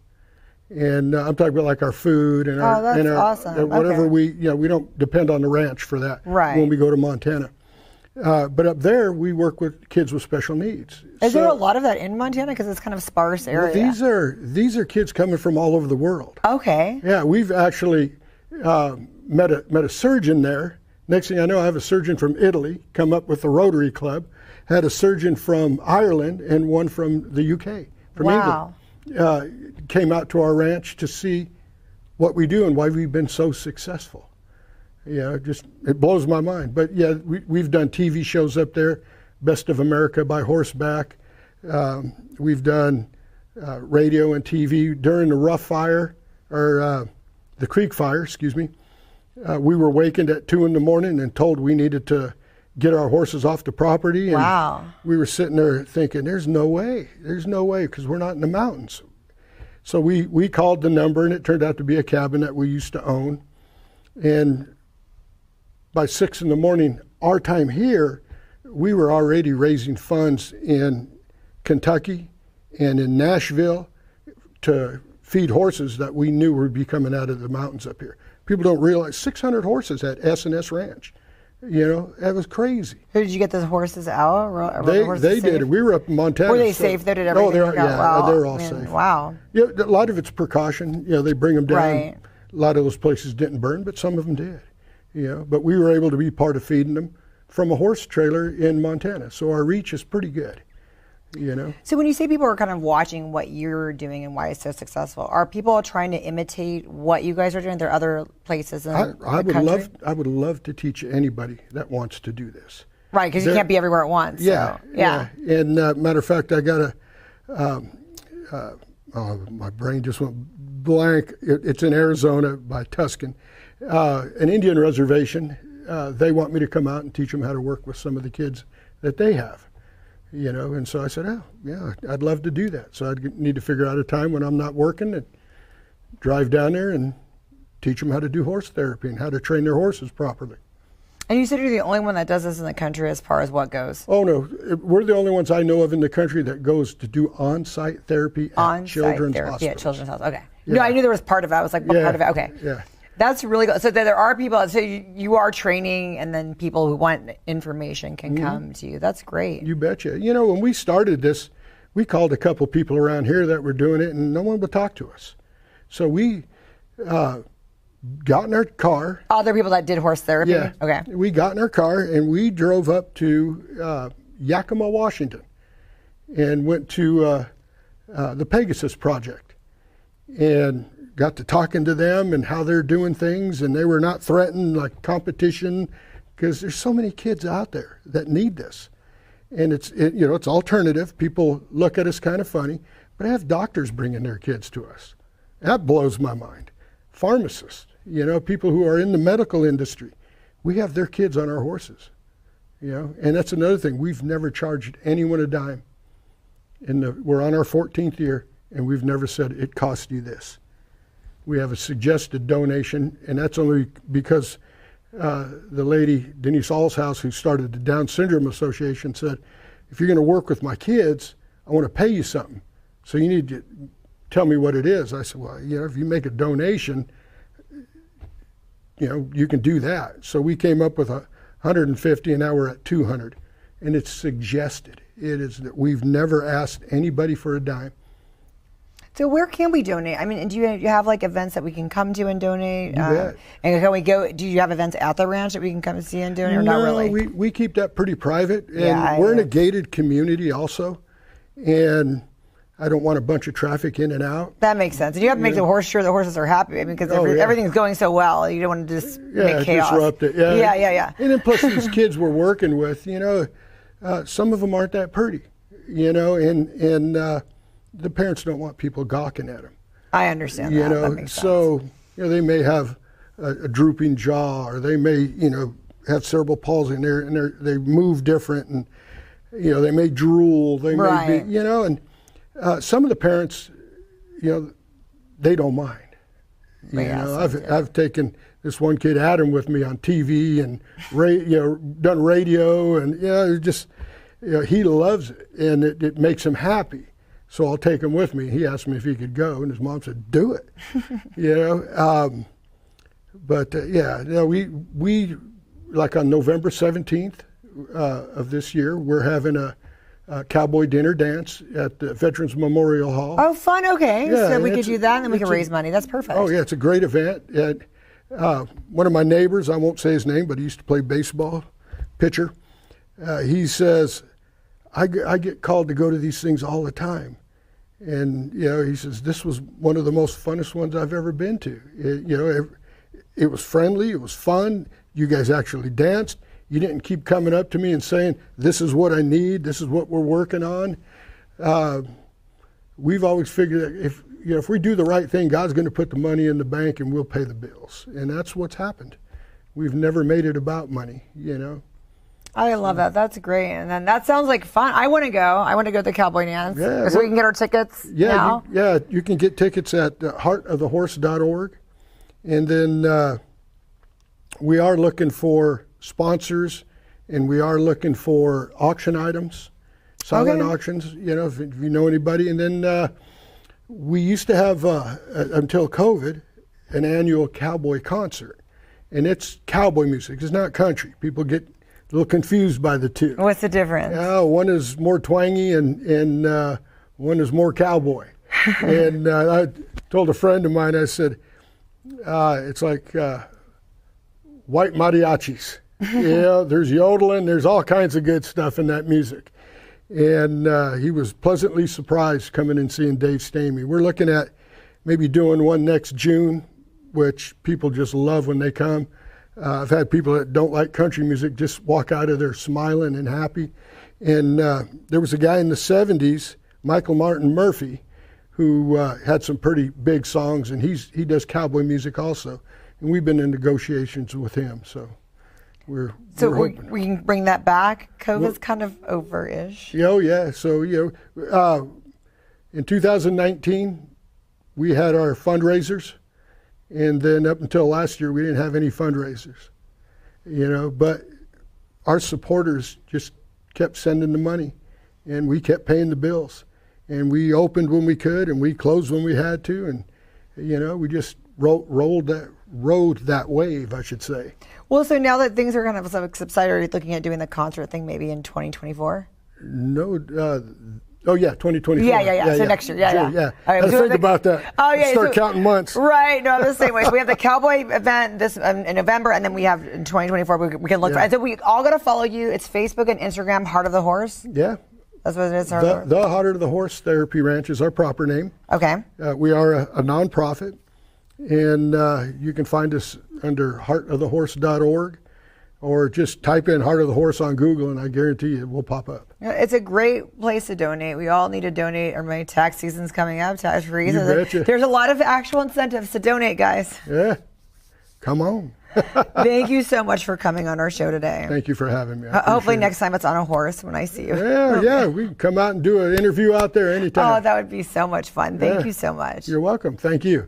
And I'm talking about like our food and our, awesome. Whatever we don't depend on the ranch for that when we go to Montana. But up there, we work with kids with special needs. Is there a lot of that in Montana? Because it's kind of a sparse area. Well, these are kids coming from all over the world. Okay. Yeah, we've actually met a surgeon there. Next thing I know, I have a surgeon from Italy come up with the Rotary Club. Had a surgeon from Ireland and one from the UK, from England. Came out to our ranch to see what we do and why we've been so successful. It blows my mind. But yeah, we've done TV shows up there, Best of America by Horseback. We've done radio and TV during the Rough Fire, or the Creek Fire, excuse me. We were wakened at 2 a.m. and told we needed to get our horses off the property. And we were sitting there thinking, there's no way, because we're not in the mountains. So we called the number, and it turned out to be a cabin that we used to own. And by 6 a.m, our time here, we were already raising funds in Kentucky and in Nashville to feed horses that we knew would be coming out of the mountains up here. People don't realize 600 horses at S&S Ranch. That was crazy. Who did you get those horses out? They did. We were up in Montana. Were they safe? Did everything they're all safe. Wow. Yeah, a lot of it's precaution. They bring them down. Right. A lot of those places didn't burn, but some of them did. But we were able to be part of feeding them from a horse trailer in Montana. So our reach is pretty good. So when you say people are kind of watching what you're doing and why it's so successful, are people trying to imitate what you guys are doing? There are other places in the country? I would love to teach anybody that wants to do this. Right, because you can't be everywhere at once. Yeah. And matter of fact, I got my brain just went blank. It's in Arizona by Tuscan, an Indian reservation. They want me to come out and teach them how to work with some of the kids that they have. And so I said, I'd love to do that. So I'd need to figure out a time when I'm not working and drive down there and teach them how to do horse therapy and how to train their horses properly. And you said you're the only one that does this in the country as far as what goes? Oh, no. We're the only ones I know of in the country that goes to do on-site therapy at children's hospitals. Yeah, children's hospitals. Okay. Yeah. No, I knew there was part of it. I was like, what part of it? Okay. Yeah. That's really good. So there are people, so you are training, and then people who want information can come to you. That's great. You betcha. When we started this, we called a couple people around here that were doing it, and no one would talk to us. So we got in our car. Other people that did horse therapy? Yeah. Okay. We got in our car, and we drove up to Yakima, Washington, and went to the Pegasus Project. And got to talking to them and how they're doing things, and they were not threatened like competition, because there's so many kids out there that need this. And it's alternative. People look at us kind of funny, but I have doctors bringing their kids to us. That blows my mind. Pharmacists, people who are in the medical industry, we have their kids on our horses, and that's another thing. We've never charged anyone a dime. We're on our 14th year, and we've never said it cost you this. We have a suggested donation, and that's only because the lady, Denise Allshouse, who started the Down Syndrome Association, said, if you're going to work with my kids, I want to pay you something. So you need to tell me what it is. I said, well, if you make a donation, you can do that. So we came up with 150, and now we're at 200. And it's suggested. It is that we've never asked anybody for a dime. So where can we donate? I mean, do you have like events that we can come to and donate? You bet. And can we go? Do you have events at the ranch that we can come and see and donate, or not really? We keep that pretty private, and Yeah, we're in a gated community also, and I don't want a bunch of traffic in and out. That makes sense. And you have to make the horses are happy. I mean, because everything's going so well, you don't want to just make chaos. Disrupt it. Yeah. And then plus these kids we're working with, some of them aren't that pretty, and the parents don't want people gawking at them. I understand that. That makes sense. So they may have a drooping jaw, or they may have cerebral palsy, and they move different, and they may drool. They may be, and some of the parents, they don't mind. I've taken this one kid Adam with me on TV and done radio, and he loves it, and it makes him happy. So I'll take him with me. He asked me if he could go, and his mom said, "Do it." We like on November 17th of this year, we're having a cowboy dinner dance at the Veterans Memorial Hall. Oh, fun. Okay. Yeah, So we could do that, and then we can raise money. That's perfect. Oh, yeah, it's a great event. And, one of my neighbors, I won't say his name, but he used to play baseball, pitcher. He says, I get called to go to these things all the time. And, he says, this was one of the most funnest ones I've ever been to. It was friendly. It was fun. You guys actually danced. You didn't keep coming up to me and saying, this is what I need. This is what we're working on. We've always figured that if we do the right thing, God's going to put the money in the bank and we'll pay the bills. And that's what's happened. We've never made it about money, I love that. That's great. And then that sounds like fun. I want to go. I want to go to the cowboy dance. Yeah, so we can get our tickets now. You can get tickets at heartofthehorse.org. And then we are looking for sponsors, and we are looking for auction items, silent auctions, if you know anybody. And then we used to have, until COVID, an annual cowboy concert. And it's cowboy music. It's not country. People get a little confused by the two. What's the difference? One is more twangy, and one is more cowboy. And I told a friend of mine, I said, it's like white mariachis. There's yodeling, there's all kinds of good stuff in that music. And he was pleasantly surprised coming and seeing Dave Stamey. We're looking at maybe doing one next June, which people just love when they come. I've had people that don't like country music just walk out of there smiling and happy. And there was a guy in the 70s, Michael Martin Murphy, who had some pretty big songs, and he does cowboy music also. And we've been in negotiations with him, so we're hoping. We can bring that back. COVID's kind of over-ish. Oh, yeah. So, in 2019, we had our fundraisers. And then up until last year, we didn't have any fundraisers, but our supporters just kept sending the money, and we kept paying the bills. And we opened when we could, and we closed when we had to, and, we just rode that wave, I should say. Well, so now that things are kind of subsided, are you looking at doing the concert thing maybe in 2024? No, 2024. Yeah. So next year, yeah. All right, I think about that. Oh, yeah. Start counting months. Right. No, I'm the same way. So we have the cowboy event this in November, and then we have in 2024. We can look for. So we all got to follow you. It's Facebook and Instagram. Heart of the Horse. Yeah. That's what it is. The Heart of the Horse Therapy Ranch is our proper name. Okay. We are a nonprofit, and you can find us under heartofthehorse.org. Or just type in Heart of the Horse on Google, and I guarantee you it will pop up. It's a great place to donate. We all need to donate. Our money, tax season's coming up, tax free. You betcha. There's a lot of actual incentives to donate, guys. Yeah, come on. Thank you so much for coming on our show today. Thank you for having me. Hopefully next time it's on a horse when I see you. Yeah, we can come out and do an interview out there anytime. Oh, that would be so much fun. Thank you so much. You're welcome. Thank you.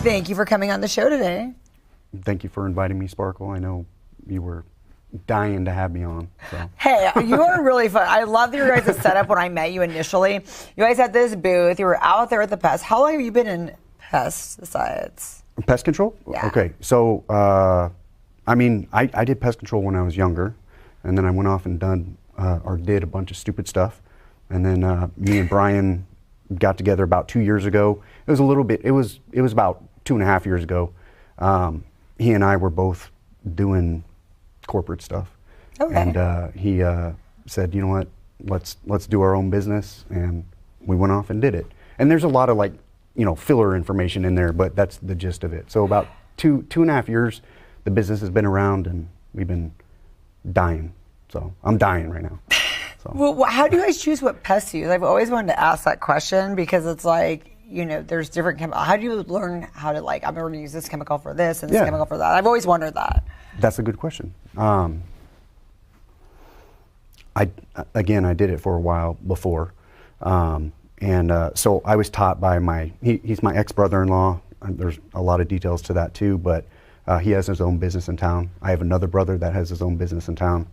Thank you for coming on the show today. Thank you for inviting me, Sparkle. I know you were dying to have me on. So. Hey, you are really fun. I love your guys' setup when I met you initially. You guys had this booth. You were out there with the pests. How long have you been in pesticides? Pest control? Yeah. Okay. So, I did pest control when I was younger, and then I went off and did a bunch of stupid stuff. And then me and Brian got together about 2 years ago. It was about 2.5 years ago. He and I were both doing corporate stuff. Okay. And he said, you know what, let's do our own business. And we went off and did it. And there's a lot of filler information in there, but that's the gist of it. So about 2.5 years, the business has been around and we've been dying. So I'm dying right now. So. Well, how do you guys choose what pests to use? I've always wanted to ask that question because it's like, there's different chemicals. How do you learn how to I'm going to use this chemical for this and this chemical for that? I've always wondered that. That's a good question. I did it for a while before. So I was taught by he's my ex-brother-in-law. There's a lot of details to that too, but he has his own business in town. I have another brother that has his own business in town.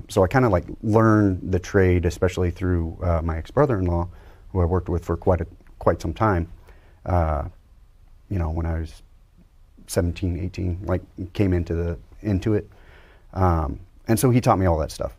So I kind of learned the trade, especially through my ex-brother-in-law, who I worked with for quite some time. When I was 17, 18, came into it. And so he taught me all that stuff.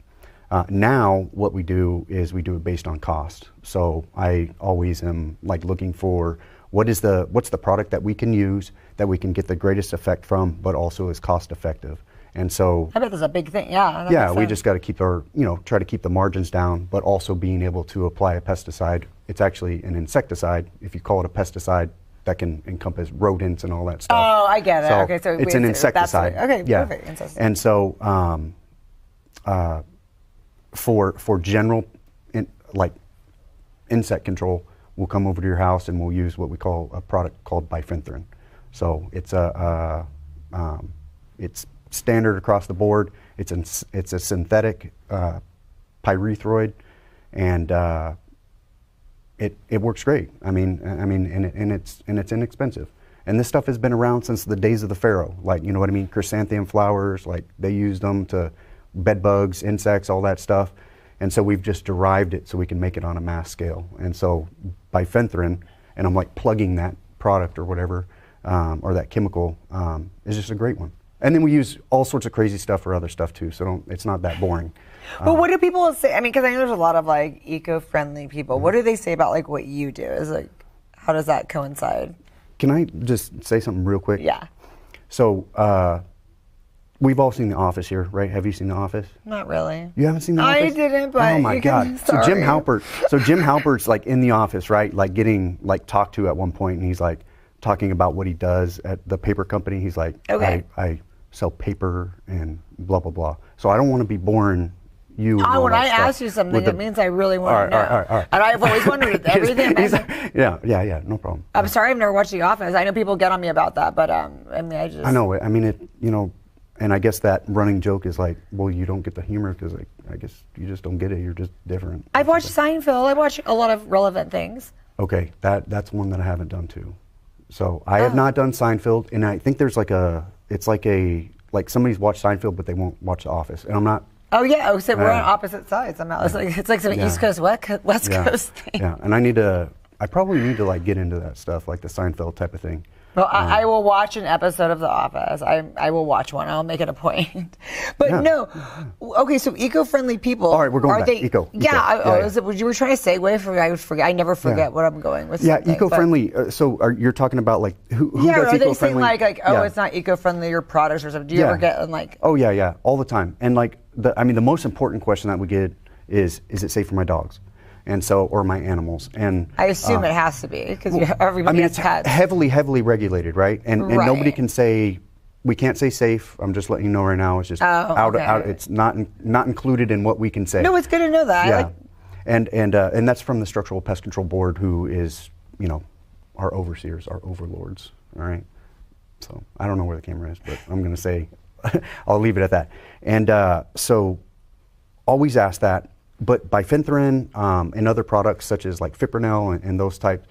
Now what we do is we do it based on cost. So I always am looking for what's the product that we can use that we can get the greatest effect from, but also is cost effective. And so I bet that's a big thing. Yeah. Yeah, we just got to keep try to keep the margins down, but also being able to apply a pesticide. It's actually an insecticide. If you call it a pesticide, that can encompass rodents and all that stuff. Oh, I get it. So okay, so it's an insecticide. Okay, yeah. Perfect. And so for general insect control, we'll come over to your house and we'll use what we call a product called bifenthrin. So it's it's standard across the board. It's a synthetic pyrethroid, and it works great. And it's inexpensive. And this stuff has been around since the days of the pharaoh. Chrysanthemum flowers, they used them to bed bugs, insects, all that stuff. And so we've just derived it so we can make it on a mass scale. And so bifenthrin, and I'm plugging that product or whatever, or that chemical, is just a great one. And then we use all sorts of crazy stuff for other stuff too, so it's not that boring. But what do people say? Because I know there's a lot of eco-friendly people. What do they say about what you do? Is how does that coincide? Can I just say something real quick? Yeah. So we've all seen The Office here, right? Have you seen The Office? Not really. You haven't seen The Office? I didn't, but oh my God. So Jim Halpert's in The Office, right? Getting talked to at one point, and he's talking about what he does at the paper company. He's okay. I sell paper and blah, blah, blah. So I don't want to be boring you. When I ask you something, it means I really want to know. All right. And I've always wondered everything. Yeah, no problem. I'm sorry I've never watched The Office. I know people get on me about that, but I know it. And I guess that running joke is well, you don't get the humor because I guess you just don't get it. You're just different. I've watched Seinfeld. I watch a lot of relevant things. Okay, that's one that I haven't done too. So I have not done Seinfeld, and I think there's somebody's watched Seinfeld, but they won't watch The Office, and I'm not. Oh yeah, so we're on opposite sides. It's like some East Coast, West Coast thing. Yeah, and I probably need to get into that stuff, like the Seinfeld type of thing. Well, I will watch an episode of The Office. I will watch one. I'll make it a point. But no, okay. So eco-friendly people. All right, we're going back. Eco. Yeah. You were trying to segue for me. I would forget. I never forget what I'm going with. Yeah, eco-friendly. So you're talking about who does eco-friendly? Are they saying it's not eco-friendly, your products or something? Do you ever get Oh yeah, all the time. And the most important question that we get is it safe for my dogs? And so, or my animals, and I assume it has to be because everybody has pets. Heavily regulated, right? And nobody can say, we can't say safe. I'm just letting you know right now. It's just out. It's not included in what we can say. No, it's good to know that. Yeah, and that's from the Structural Pest Control Board, who is our overseers, our overlords. All right. So I don't know where the camera is, but I'm going to say, I'll leave it at that. And so, always ask that. But bifenthrin and other products such as fipronil and those types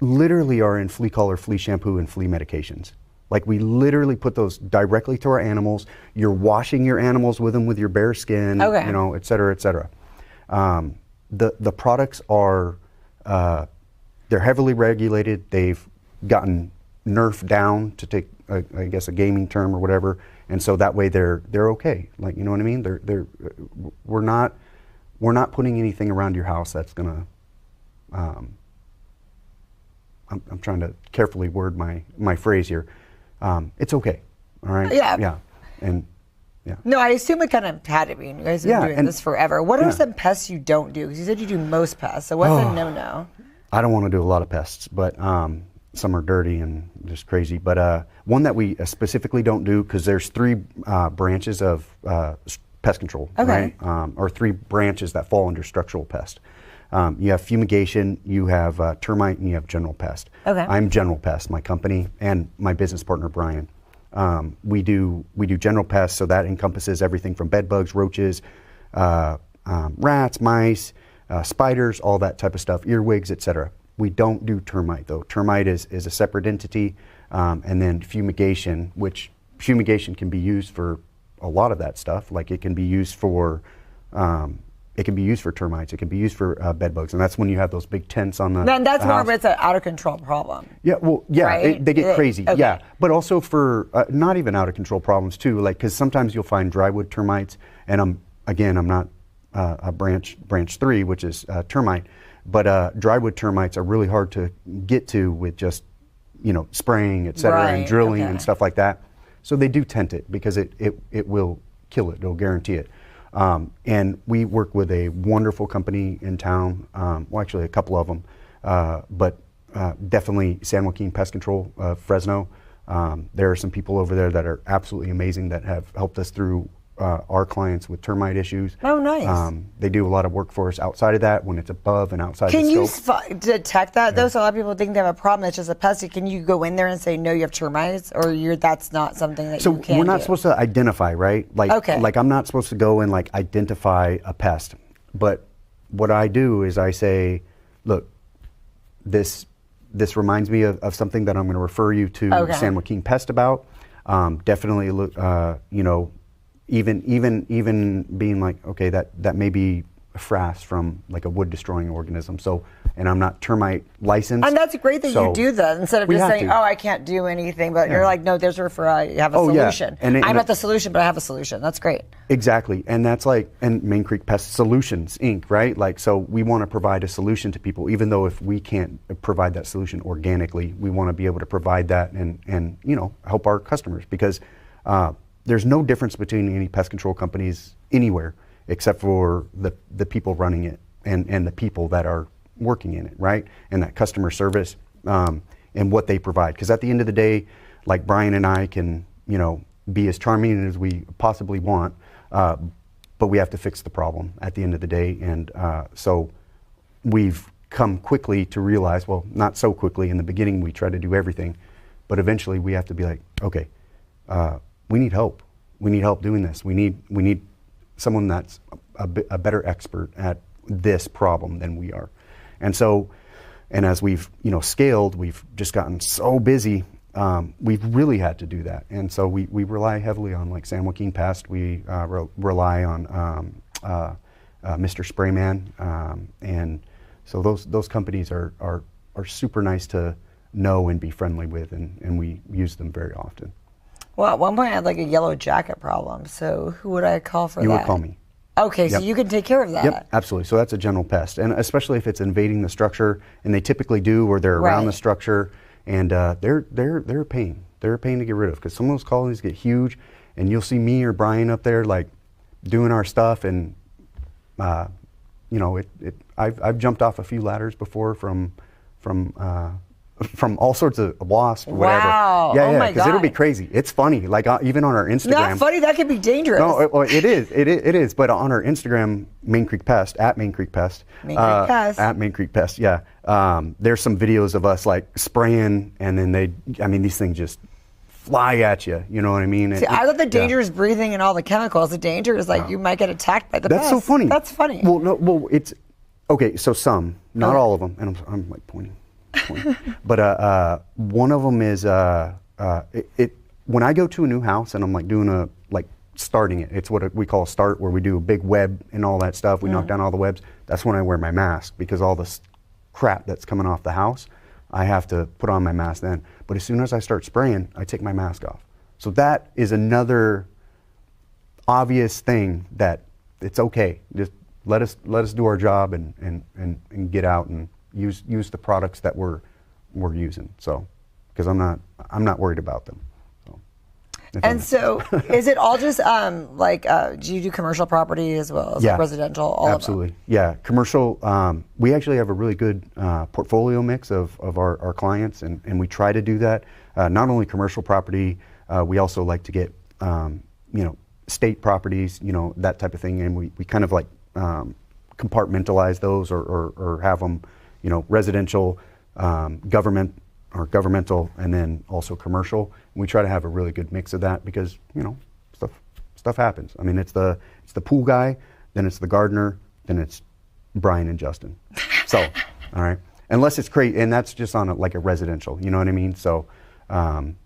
literally are in flea collar, flea shampoo, and flea medications. Like we literally put those directly to our animals. You're washing your animals with them with your bare skin, Okay. you know, et cetera, et cetera. The products are, they're heavily regulated. They've gotten nerfed down, to take, I guess, a gaming term or whatever. And so that way they're okay. Like, you know what I mean? We're not putting anything around your house that's gonna, I'm trying to carefully word my phrase here. It's okay. All right. Yeah. Yeah. And yeah. No, I assume it kind of had to be. You guys have Yeah, been doing and- this forever. What are yeah. some pests you don't do? Because you said you do most pests. So what's a no-no? I don't want to do a lot of pests, but some are dirty and just crazy. But one that we specifically don't do, because there's 3 branches of pest control, Okay. right? Or 3 branches that fall under structural pest. You have fumigation, you have termite, and you have general pest. Okay. I'm general pest, my company, and my business partner Brian. We do general pests, so that encompasses everything from bed bugs, roaches, rats, mice, spiders, all that type of stuff, earwigs, etc. We don't do termite though. Termite is a separate entity, and then fumigation, which fumigation can be used for a lot of that stuff. Like it can be used for termites. It can be used for bed bugs, and that's when you have those big tents on the. Then that's the more house. of it's an out of control problem. Yeah, well, yeah, Right? they get crazy. Okay. Yeah, but also for not even out of control problems too. Like because sometimes you'll find drywood termites, and I'm not a branch 3, which is termite, but drywood termites are really hard to get to with just spraying, et cetera, and Right, drilling okay. and stuff like that. So they do tent it because it will kill it. It'll guarantee it. And we work with a wonderful company in town, well actually a couple of them, but definitely San Joaquin Pest Control, Fresno. There are some people over there that are absolutely amazing that have helped us through our clients with termite issues. Oh, nice. They do a lot of work for us outside of that when it's above and outside Can the you scope. detect that though? So a lot of people think they have a problem. It's just a pest. Can you go in there and say no, you have termites, or that's not something that So you can we're not do? supposed to identify, right? Like, Okay. like I'm not supposed to go and like identify a pest. But what I do is I say, look, this reminds me of something that I'm going to refer you to Okay. San Joaquin Pest about. Definitely look, even being like, okay, that may be a frass from like a wood destroying organism. So, and I'm not termite licensed. And that's great that so you do that instead of we just have saying, to. "Oh, I can't do anything." But you're Yeah. like, "No, there's a referral. You have a Oh, yeah. solution. And I'm not the solution, but I have a solution." That's great. Exactly, and that's like, and Main Creek Pest Solutions Inc., right? Like, so we want to provide a solution to people, even though if we can't provide that solution organically, we want to be able to provide that and help our customers, because there's no difference between any pest control companies anywhere except for the people running it and the people that are working in it, right? And that customer service and what they provide. Because at the end of the day, like Brian and I can, be as charming as we possibly want, but we have to fix the problem at the end of the day. And so we've come quickly to realize, well, not so quickly. In the beginning, we tried to do everything, but eventually we have to be like, okay, we need help. We need help doing this. We need someone that's a better expert at this problem than we are. And so, and as we've scaled, we've just gotten so busy. We've really had to do that, and so we rely heavily on like San Joaquin Pest. We rely on Mr. Sprayman, and so those companies are super nice to know and be friendly with, and we use them very often. Well, at one point I had like a yellow jacket problem. So who would I call for that? You would call me. Okay, so Yep. you can take care of that. Yep, absolutely. So that's a general pest, and especially if it's invading the structure, and they typically do, or they're around Right. the structure, and they're a pain. They're a pain to get rid of, because some of those colonies get huge, and you'll see me or Brian up there like doing our stuff, and I've jumped off a few ladders before from all sorts of wasps or whatever. Wow. Yeah, Oh yeah, my because it'll be God. crazy. It's funny, like even on our Instagram. Not funny. That could be dangerous. No, it is. It is. But on our Instagram, Main Creek Pest, at Main Creek Pest. Main Creek Pest. At Main Creek Pest, yeah. There's some videos of us like spraying, and then these things just fly at you. You know what I mean? See, I thought the danger is breathing in all the chemicals. The danger is like you might get attacked by the That's pest. so funny. That's funny. Well, it's okay. So some, not Okay. all of them, and I'm like pointing. But one of them is when I go to a new house and I'm like doing starting it, it's what we call a start, where we do a big web and all that stuff. We knock down all the webs. That's when I wear my mask, because all this crap that's coming off the house, I have to put on my mask then. But as soon as I start spraying, I take my mask off. So that is another obvious thing that it's okay. Just let us do our job and get out and use the products that we're using. So, because I'm not worried about them. And so, is it all just do you do commercial property as well as residential? All absolutely. Of them? Yeah, commercial. We actually have a really good portfolio mix of our clients, and we try to do that. Not only commercial property, we also like to get state properties, that type of thing, and we kind of compartmentalize those or have them, residential, government or governmental, and then also commercial. And we try to have a really good mix of that, because stuff happens. I mean, it's the pool guy, then it's the gardener, then it's Brian and Justin. So, all right, unless it's crazy, and that's just on a residential. You know what I mean? So, and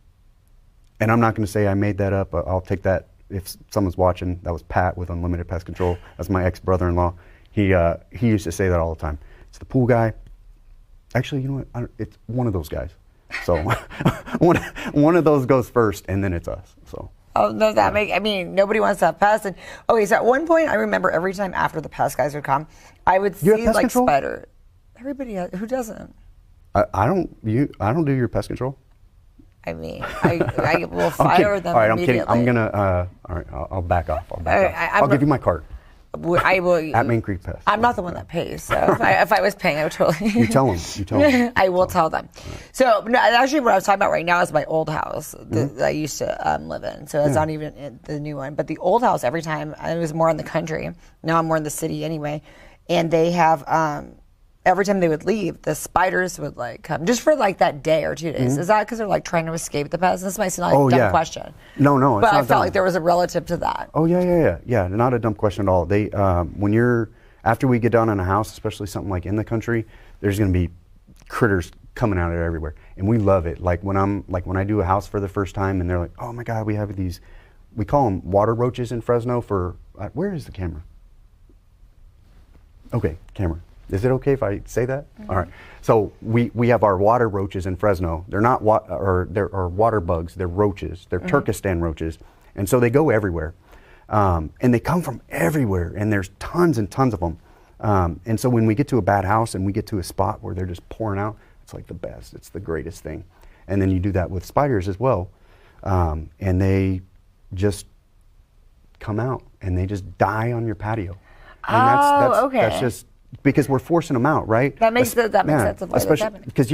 I'm not going to say I made that up. I'll take that if someone's watching. That was Pat with Unlimited Pest Control. That's my ex-brother-in-law. He used to say that all the time. It's the pool guy. Actually, you know what? It's one of those guys. So one of those goes first, and then it's us. So. Oh, does that make? I mean, nobody wants to have pests. And okay, so at one point, I remember every time after the pest guys would come, I would see spider. Everybody, who doesn't? I don't do your pest control. I mean, I will fire them. All right, immediately. I'm kidding. I'm gonna. All right, I'll back off. I'll give you my card. I will. At Main Creek Pest. I'm not the one that pays, so if I was paying, I would totally. You tell them. I will tell them. So no, actually, what I was talking about right now is my old house that I used to live in. So it's not even the new one, but the old house. Every time I was more in the country. Now I'm more in the city anyway, and they have. Every time they would leave, the spiders would come just for that day or 2 days. Is that because they're trying to escape the pests? This might seem like a dumb question. No, but I not felt dumb. like there was a relative to that. Oh yeah. Not a dumb question at all. They after we get down in a house, especially something like in the country, there's going to be critters coming out of it everywhere, and we love it. When I do a house for the first time, and they're like, oh my God, we have these. We call them water roaches in Fresno. Where is the camera? Okay, camera. Is it okay if I say that? Mm-hmm. All right. So we have our water roaches in Fresno. They're not they're water bugs. They're roaches. They're Turkestan roaches, and so they go everywhere, and they come from everywhere. And there's tons and tons of them. And so when we get to a bad house and we get to a spot where they're just pouring out, it's like the best. It's the greatest thing. And then you do that with spiders as well, and they just come out and they just die on your patio. And okay. That's just. Because we're forcing them out, right? That makes sense of why that's happening. Because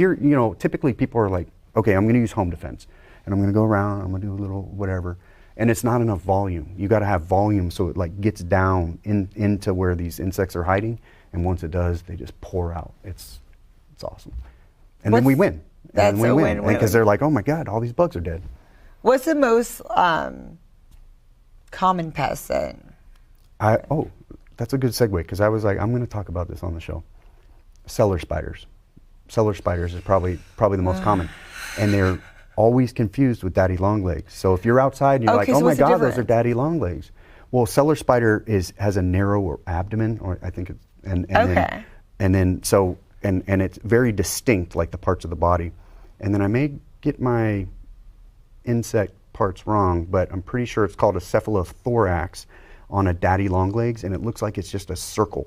typically people are like, okay, I'm going to use home defense, and I'm going to go around, I'm going to do a little whatever, and it's not enough volume. You got to have volume so it gets down into where these insects are hiding, and once it does, they just pour out. It's awesome, and then we win. That's a win. Because they're like, oh my God, all these bugs are dead. What's the most common pest then? That's a good segue, because I was like, I'm going to talk about this on the show. Cellar spiders. Cellar spiders is probably the most common, and they're always confused with daddy long legs. So if you're outside and you're like, oh my God, those are daddy long legs. Well, cellar spider has a narrow abdomen, or I think it's and it's very distinct, like the parts of the body. And then I may get my insect parts wrong, but I'm pretty sure it's called a cephalothorax on a daddy long legs, and it looks like it's just a circle.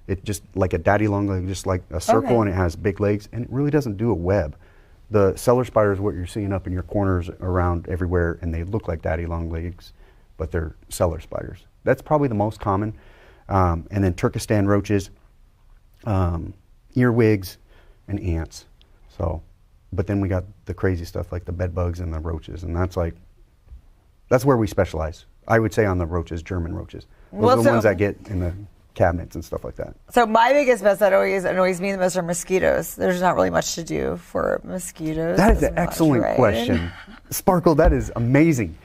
It just like a daddy long leg, just like a circle, and it has big legs, and it really doesn't do a web. The cellar spider is what you're seeing up in your corners around everywhere, and they look like daddy long legs, but they're cellar spiders. That's probably the most common. And then Turkestan roaches, earwigs, and ants. So, but then we got the crazy stuff like the bed bugs and the roaches, and that's where we specialize. I would say on the roaches, German roaches. Those are the ones that get in the cabinets and stuff like that. So my biggest pest that annoys me the most are mosquitoes. There's not really much to do for mosquitoes. That is an excellent question. Sparkle, that is amazing.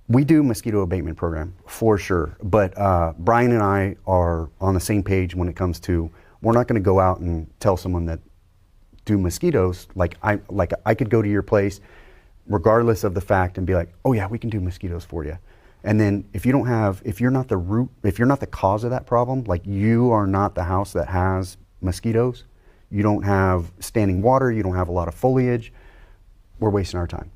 We do mosquito abatement program for sure, but Brian and I are on the same page when it comes to, we're not going to go out and tell someone that do mosquitoes. Like I could go to your place, regardless of the fact, and be like, oh yeah, we can do mosquitoes for you. And then if you're not the cause of that problem, like you are not the house that has mosquitoes, you don't have standing water, you don't have a lot of foliage, we're wasting our time.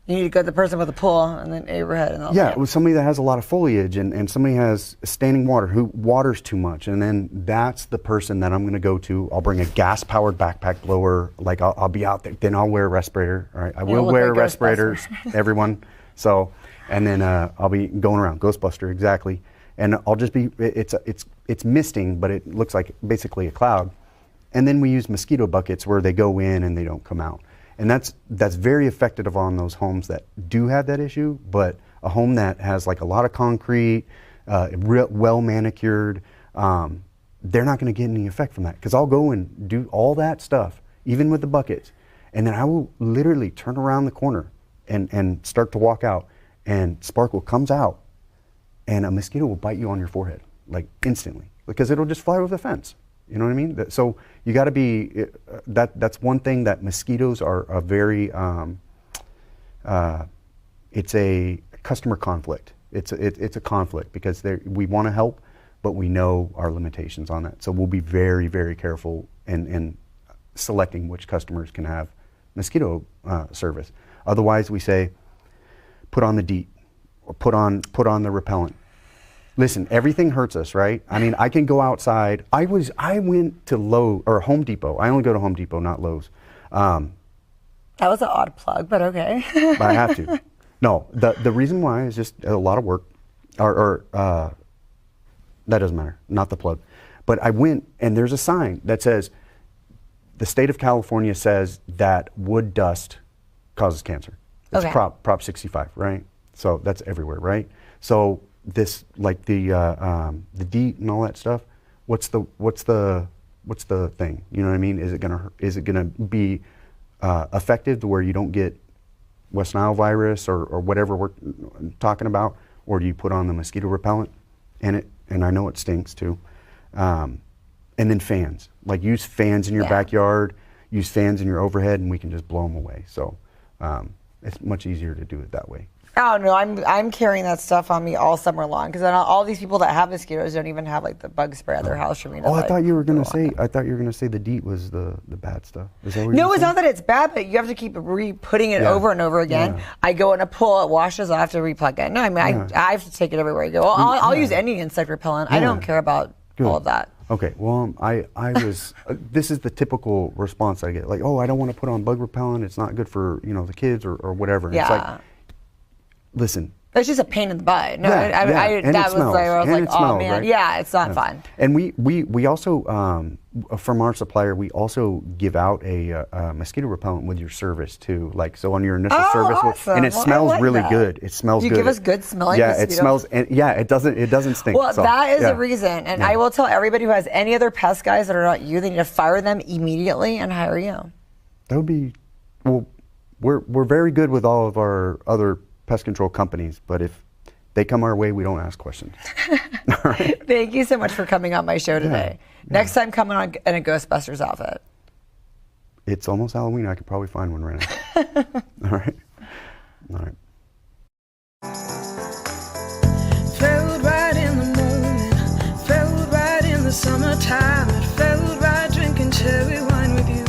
You need to go to the person with the pool and then overhead and all Yeah, that. with somebody that has a lot of foliage and somebody has standing water who waters too much, and then that's the person that I'm going to go to. I'll bring a gas-powered backpack blower. Like I'll be out there. Then I'll wear a respirator. All right, I will wear respirators, everyone. So, and then I'll be going around, Ghostbuster, exactly. And I'll just be. It's misting, but it looks like basically a cloud. And then we use mosquito buckets where they go in and they don't come out. And that's very effective on those homes that do have that issue, but a home that has like a lot of concrete, well manicured, they're not going to get any effect from that, because I'll go and do all that stuff, even with the buckets, and then I will literally turn around the corner and start to walk out, and sparkle comes out, and a mosquito will bite you on your forehead, like instantly, because it'll just fly over the fence. You know what I mean? So you got to be, that's one thing that mosquitoes are a very, it's a customer conflict. It's a conflict, because we want to help, but we know our limitations on that. So we'll be very, very careful in selecting which customers can have mosquito service. Otherwise, we say, put on the DEET, or put on the repellent. Listen, everything hurts us, right? I mean, I can go outside. I went to Lowe's or Home Depot. I only go to Home Depot, not Lowe's. That was an odd plug, but okay. But I have to. No, the reason why is just a lot of work, or that doesn't matter, not the plug. But I went, and there's a sign that says, the state of California says that wood dust causes cancer. It's Okay. Prop 65, right? So that's everywhere, right? So this, like the DEET and all that stuff, what's the thing? You know what I mean? Is it gonna be effective to where you don't get West Nile virus or whatever we're talking about, or do you put on the mosquito repellent? And I know it stinks too. And then fans, like use fans in your backyard, use fans in your overhead, and we can just blow them away. So it's much easier to do it that way. Oh no, I'm carrying that stuff on me all summer long, because all these people that have mosquitoes don't even have like the bug spray at their house for me to. Oh, I thought you were gonna say the DEET was the bad stuff. Is that what No, it's not that it's bad, but you have to keep putting it over and over again. Yeah. I go in a pool, it washes off to replug it. No, I mean I have to take it everywhere I go. I'll use any insect repellent. I don't care about all of that. Okay, well, I was. This is the typical response I get, like, oh, I don't want to put on bug repellent. It's not good for the kids or whatever. And Yeah. It's like, listen. It's just a pain in the butt. No, And that it was smells. like, I was And like, it oh smells, man, right? yeah, it's not fun. And we also from our supplier, we also give out a mosquito repellent with your service too. Like, so on your initial service, awesome. and it Well, I smells like really that. good. It smells Do you good. give us good smelling Yeah, mosquito? it smells. And it doesn't stink. Well, so, that is yeah. the reason. And I will tell everybody who has any other pest guys that are not you, they need to fire them immediately and hire you. That would be, well, we're very good with all of our other pest control companies, but if they come our way, we don't ask questions. All right. Thank you so much for coming on my show today. Next time, come on in a Ghostbusters outfit. It's almost Halloween. I could probably find one right now. All right. All right. Felt right in the moment, felt right in the summertime. It felt right drinking cherry wine with you.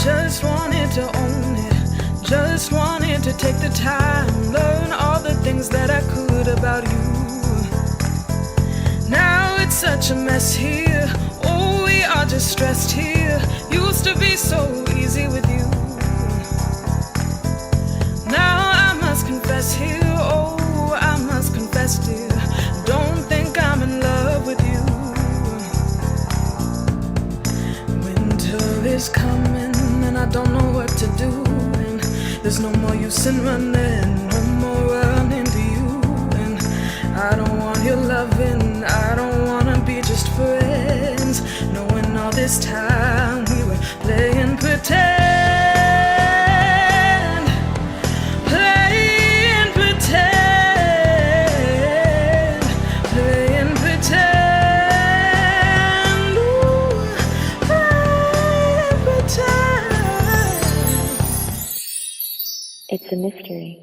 Just wanted to own it, just wanted to take the time, learn all the things that I could about you. Now it's such a mess here, oh we are just stressed here. Used to be so easy with you. Now I must confess here, oh I must confess dear, don't think I'm in love with you. Winter is coming and I don't know what to do, and there's no more use in running, no more running to you. And I don't want your loving, I don't wanna be just friends, knowing all this time we were playing pretend. Playing pretend, playing pretend, ooh, playing pretend. It's a mystery.